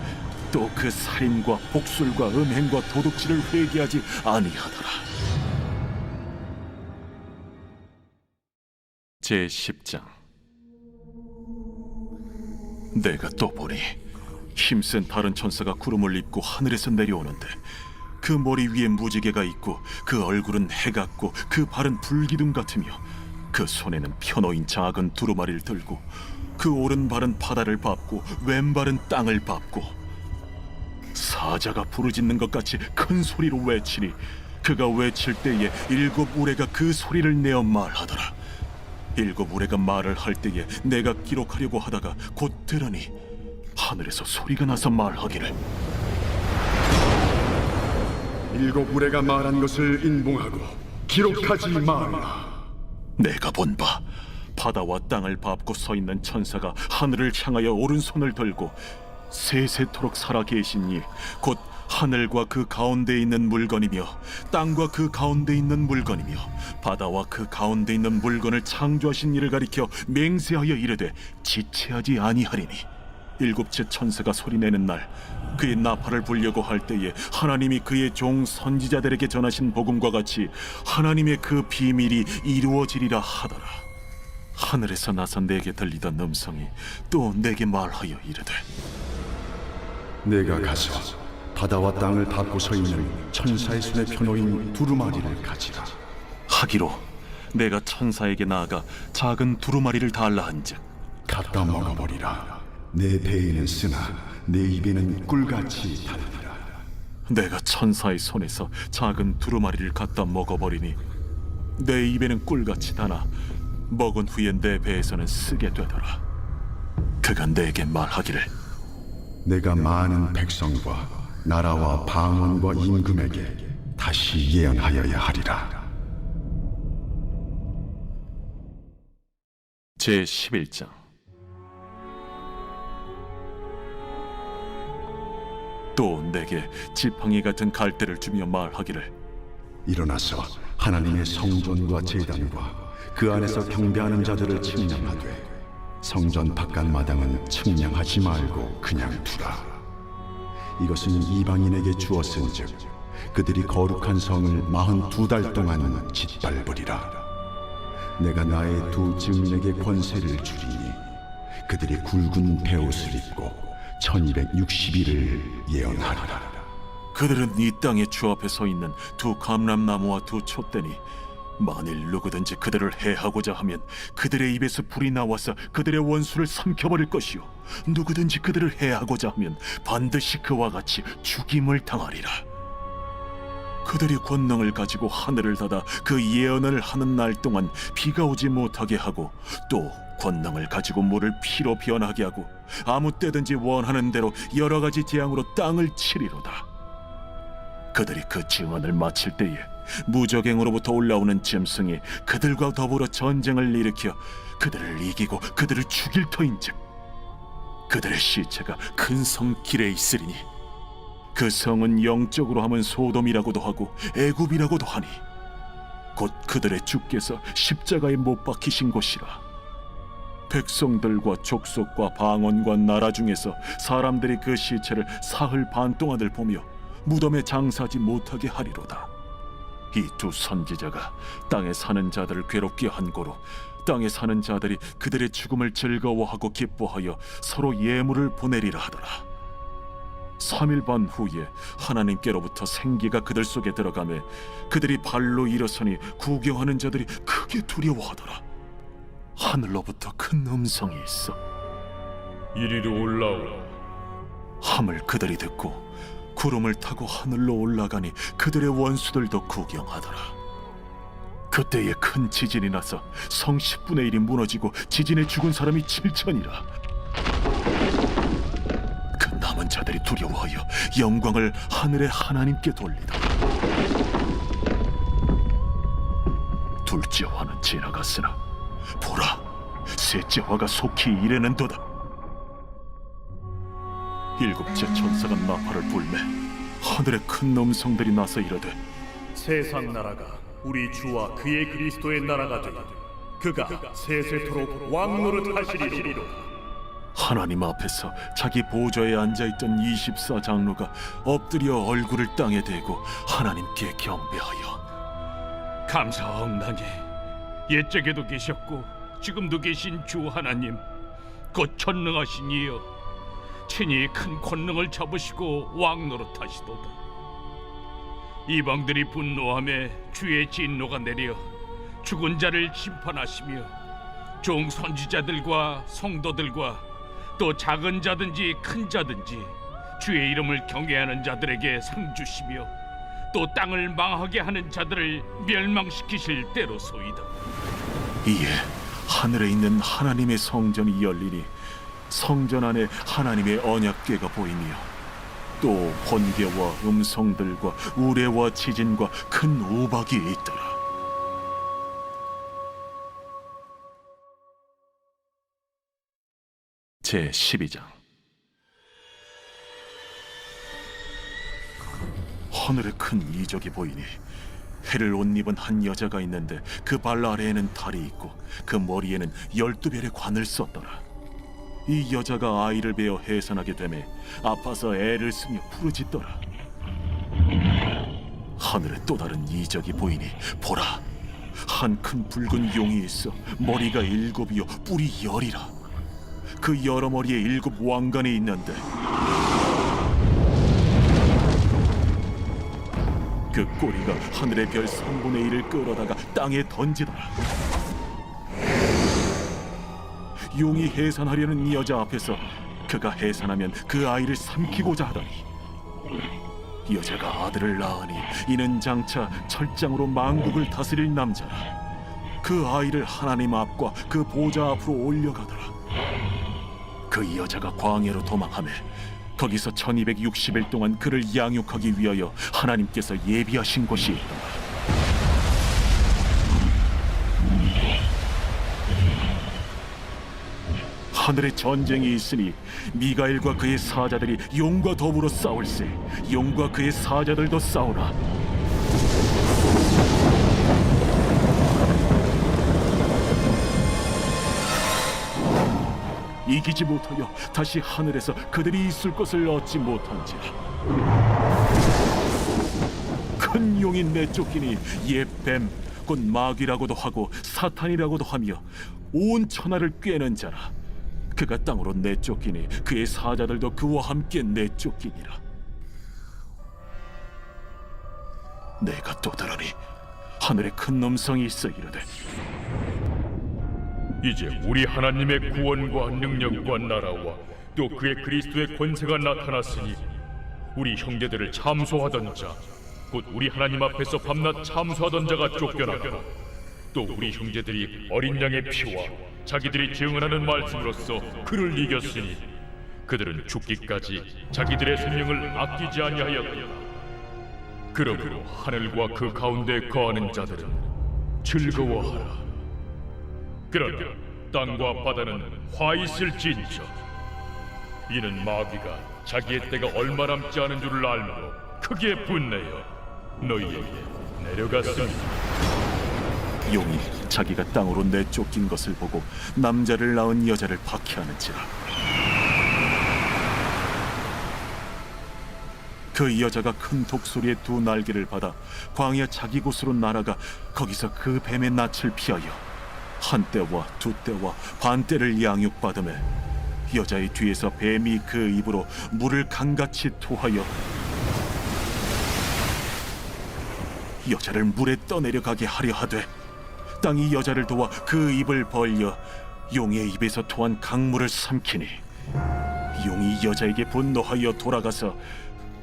또 그 살인과 복술과 음행과 도둑질을 회개하지 아니하더라. 제10장 내가 또 보니 힘센 다른 천사가 구름을 입고 하늘에서 내려오는데 그 머리 위에 무지개가 있고 그 얼굴은 해 같고 그 발은 불기둥 같으며 그 손에는 펴놓인 작은 두루마리를 들고 그 오른발은 바다를 밟고 왼발은 땅을 밟고 사자가 부르짖는 것 같이 큰 소리로 외치니 그가 외칠 때에 일곱 우레가 그 소리를 내어 말하더라. 일곱 우레가 말을 할 때에 내가 기록하려고 하다가 곧 들으니 하늘에서 소리가 나서 말하기를 일곱 우레가 말한 것을 인봉하고 기록하지 말라. 내가 본 바 바다와 땅을 밟고 서 있는 천사가 하늘을 향하여 오른손을 들고 세세토록 살아계신 이 곧 하늘과 그 가운데 있는 물건이며 땅과 그 가운데 있는 물건이며 바다와 그 가운데 있는 물건을 창조하신 이를 가리켜 맹세하여 이르되 지체하지 아니하리니 일곱째 천사가 소리내는 날 그의 나팔을 불려고 할 때에 하나님이 그의 종 선지자들에게 전하신 복음과 같이 하나님의 그 비밀이 이루어지리라 하더라. 하늘에서 나서 내게 들리던 음성이 또 내게 말하여 이르되 내가 가서 바다와 땅을 밟고 서 있는 천사의 손에 펴놓인 두루마리를 가지라. 하기로 내가 천사에게 나아가 작은 두루마리를 달라 한즉 갖다 먹어버리라. 내 배에는 쓰나 내 입에는 꿀같이 달리라. 내가 천사의 손에서 작은 두루마리를 갖다 먹어버리니 내 입에는 꿀같이 다나 먹은 후에 내 배에서는 쓰게 되더라. 그가 내게 말하기를 내가 많은 백성과 나라와 방언과 임금에게 다시 예언하여야 하리라. 제11장 또 내게 지팡이 같은 갈대를 주며 말하기를 일어나서 하나님의 성전과 제단과 그 안에서 경배하는 자들을 측량하되 성전 바깥 마당은 측량하지 말고 그냥 두라. 이것은 이방인에게 주었은즉 그들이 거룩한 성을 42달 동안 짓밟으리라. 내가 나의 두 증인에게 권세를 주리니 그들이 굵은 베옷을 입고 1260일을 예언하리라. 그들은 이 땅의 주 앞에 서 있는 두 감람나무와 두 촛대니 만일 누구든지 그들을 해하고자 하면 그들의 입에서 불이 나와서 그들의 원수를 삼켜버릴 것이요 누구든지 그들을 해하고자 하면 반드시 그와 같이 죽임을 당하리라. 그들이 권능을 가지고 하늘을 닫아 그 예언을 하는 날 동안 비가 오지 못하게 하고 또 권능을 가지고 물을 피로 변하게 하고 아무 때든지 원하는 대로 여러 가지 재앙으로 땅을 치리로다. 그들이 그 증언을 마칠 때에 무적행으로부터 올라오는 짐승이 그들과 더불어 전쟁을 일으켜 그들을 이기고 그들을 죽일 터인즉 그들의 시체가 큰 성 길에 있으리니 그 성은 영적으로 하면 소돔이라고도 하고 애굽이라고도 하니 곧 그들의 주께서 십자가에 못 박히신 곳이라. 백성들과 족속과 방언과 나라 중에서 사람들이 그 시체를 사흘 반 동안을 보며 무덤에 장사하지 못하게 하리로다. 이 두 선지자가 땅에 사는 자들을 괴롭게 한 고로 땅에 사는 자들이 그들의 죽음을 즐거워하고 기뻐하여 서로 예물을 보내리라 하더라. 3일 반 후에 하나님께로부터 생기가 그들 속에 들어가매 그들이 발로 일어서니 구경하는 자들이 크게 두려워하더라. 하늘로부터 큰 음성이 있어 이리로 올라오라 함을 그들이 듣고 구름을 타고 하늘로 올라가니 그들의 원수들도 구경하더라. 그때에 큰 지진이 나서 성 10분의 1이 무너지고 지진에 죽은 사람이 7천이라. 그 남은 자들이 두려워하여 영광을 하늘의 하나님께 돌리더라. 둘째 화는 지나갔으나 보라, 셋째 화가 속히 이르는도다. 일곱째 천사가 나팔을 불매 하늘에 큰 음성들이 나서 이르되 세상 나라가 우리 주와 그의 그리스도의 나라가 되어 그가 세세토록 왕노릇하시리로다. 하나님 앞에서 자기 보좌에 앉아있던 24장로가 엎드려 얼굴을 땅에 대고 하나님께 경배하여 감사하옵나니 옛적에도 계셨고 지금도 계신 주 하나님 곧 전능하신 이여 친히 큰 권능을 잡으시고 왕노릇하시도다. 이방들이 분노하며 주의 진노가 내려 죽은 자를 심판하시며 종 선지자들과 성도들과 또 작은 자든지 큰 자든지 주의 이름을 경외하는 자들에게 상 주시며 또 땅을 망하게 하는 자들을 멸망시키실 때로소이다. 이에 하늘에 있는 하나님의 성전이 열리니 성전 안에 하나님의 언약궤가 보이며 또 번개와 음성들과 우레와 지진과 큰 우박이 있더라. 제 12장. 하늘에 큰 이적이 보이니 해를 옷 입은 한 여자가 있는데 그 발 아래에는 달이 있고 그 머리에는 12별의 관을 썼더라. 이 여자가 아이를 베어 해산하게 되매 아파서 애를 쓰며 부르짖더라. 하늘에 또 다른 이적이 보이니 보라, 한 큰 붉은 용이 있어 머리가 7이요 뿔이 10이라. 그 여러 머리에 7 왕관이 있는데 그 꼬리가 하늘의 별 3분의 1을 끌어다가 땅에 던지더라. 용이 해산하려는 이 여자 앞에서 그가 해산하면 그 아이를 삼키고자 하더니 여자가 아들을 낳으니 이는 장차 철장으로 만국을 다스릴 남자라. 그 아이를 하나님 앞과 그 보좌 앞으로 올려가더라. 그 여자가 광야로 도망하며 거기서 1260일 동안 그를 양육하기 위하여 하나님께서 예비하신 곳이 있더라. 하늘에 전쟁이 있으니 미가엘과 그의 사자들이 용과 더불어 싸울세. 용과 그의 사자들도 싸우나 이기지 못하여 다시 하늘에서 그들이 있을 것을 얻지 못한지라. 큰 용이 내쫓기니 옛 뱀 곧 마귀라고도 하고 사탄이라고도 하며 온 천하를 꿰는 자라. 그가 땅으로 내쫓기니 그의 사자들도 그와 함께 내쫓기니라. 내가 또 들으니 하늘에 큰 음성이 있어 이르되 이제 우리 하나님의 구원과 능력과 나라와 또 그의 그리스도의 권세가 나타났으니 우리 형제들을 참소하던 자, 곧 우리 하나님 앞에서 밤낮 참소하던 자가 쫓겨나고 또 우리 형제들이 어린 양의 피와 자기들이 증언하는 말씀으로써 그를 이겼으니 그들은 죽기까지 자기들의 생명을 아끼지 아니하였다. 그러므로 하늘과 그 가운데 거하는 자들은 즐거워하라. 그러나 땅과 바다는 화 있을진저. 이는 마귀가 자기의 때가 얼마 남지 않은 줄을 알므로 크게 분내어 너희에게 내려갔습니다. 용이 자기가 땅으로 내쫓긴 것을 보고 남자를 낳은 여자를 박해하는지라. 그 여자가 큰 독소리의 2 날개를 받아 광야 자기 곳으로 날아가 거기서 그 뱀의 낯을 피하여 한 때와 2 때와 반 때를 양육받으며 여자의 뒤에서 뱀이 그 입으로 물을 강같이 토하여 여자를 물에 떠내려가게 하려 하되 땅이 여자를 도와 그 입을 벌려 용의 입에서 토한 강물을 삼키니 용이 여자에게 분노하여 돌아가서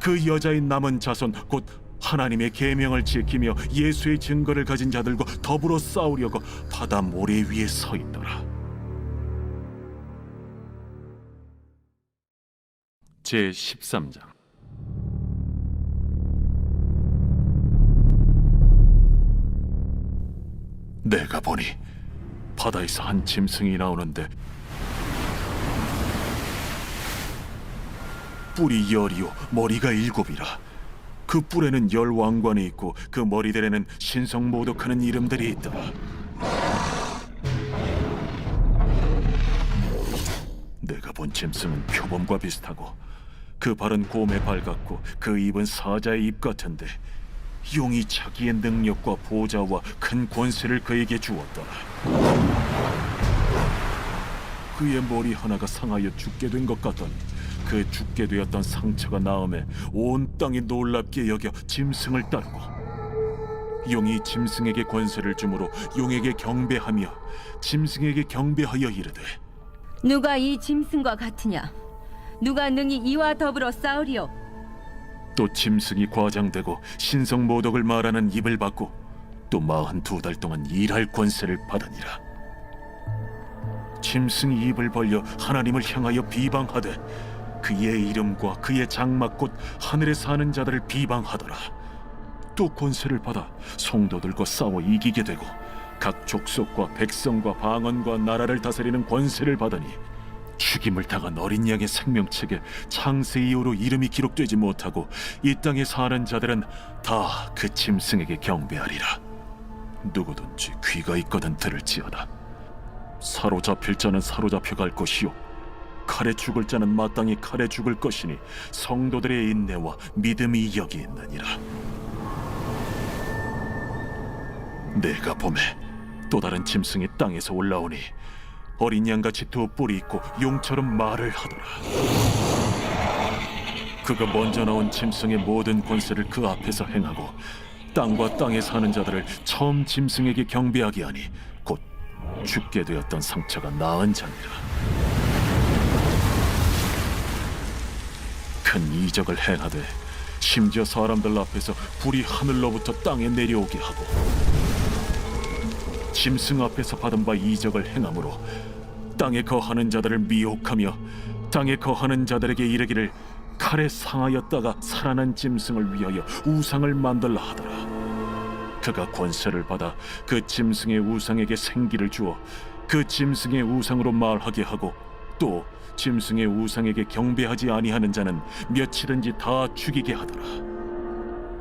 그 여자의 남은 자손 곧 하나님의 계명을 지키며 예수의 증거를 가진 자들과 더불어 싸우려고 바다 모래 위에 서 있더라. 제 13장. 내가 보니 바다에서 한 짐승이 나오는데 뿔이 10이요 머리가 7이라. 그 뿔에는 10 왕관이 있고 그 머리들에는 신성모독하는 이름들이 있더라. 내가 본 짐승은 표범과 비슷하고 그 발은 곰의 발 같고 그 입은 사자의 입 같은데 용이 자기의 능력과 보좌와 큰 권세를 그에게 주었더라. 그의 머리 하나가 상하여 죽게 된 것 같더니 그 죽게 되었던 상처가 나음에 온 땅이 놀랍게 여겨 짐승을 따르고 용이 짐승에게 권세를 주므로 용에게 경배하며 짐승에게 경배하여 이르되 누가 이 짐승과 같으냐? 누가 능히 이와 더불어 싸우리요? 또 짐승이 과장되고 신성 모독을 말하는 입을 받고 또 42달 동안 일할 권세를 받으니라. 짐승이 입을 벌려 하나님을 향하여 비방하되 그의 이름과 그의 장막 곧 하늘에 사는 자들을 비방하더라. 또 권세를 받아 성도들과 싸워 이기게 되고 각 족속과 백성과 방언과 나라를 다스리는 권세를 받으니 죽임을 당한 어린 양의 생명책에 창세 이후로 이름이 기록되지 못하고 이 땅에 사는 자들은 다 그 짐승에게 경배하리라. 누구든지 귀가 있거든 들을지어다. 사로잡힐 자는 사로잡혀 갈 것이요 칼에 죽을 자는 마땅히 칼에 죽을 것이니 성도들의 인내와 믿음이 여기 있느니라. 내가 보매 또 다른 짐승이 땅에서 올라오니 어린 양같이 두 뿔이 있고 용처럼 말을 하더라. 그가 먼저 나온 짐승의 모든 권세를 그 앞에서 행하고 땅과 땅에 사는 자들을 처음 짐승에게 경배하게 하니 곧 죽게 되었던 상처가 나은 자니라. 큰 이적을 행하되 심지어 사람들 앞에서 불이 하늘로부터 땅에 내려오게 하고 짐승 앞에서 받은 바 이적을 행함으로 땅에 거하는 자들을 미혹하며 땅에 거하는 자들에게 이르기를 칼에 상하였다가 살아난 짐승을 위하여 우상을 만들라 하더라. 그가 권세를 받아 그 짐승의 우상에게 생기를 주어 그 짐승의 우상으로 말하게 하고 또 짐승의 우상에게 경배하지 아니하는 자는 며칠든지 다 죽이게 하더라.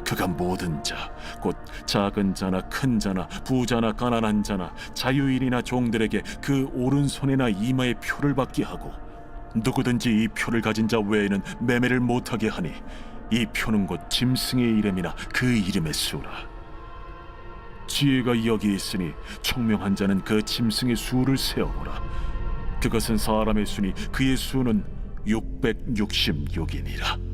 그가 모든 자, 곧 작은 자나 큰 자나 부자나 가난한 자나 자유인이나 종들에게 그 오른손이나 이마에 표를 받게 하고 누구든지 이 표를 가진 자 외에는 매매를 못하게 하니 이 표는 곧 짐승의 이름이나 그 이름의 수라. 지혜가 여기 있으니 총명한 자는 그 짐승의 수를 세어보라. 그것은 사람의 수니 그의 수는 666이니라.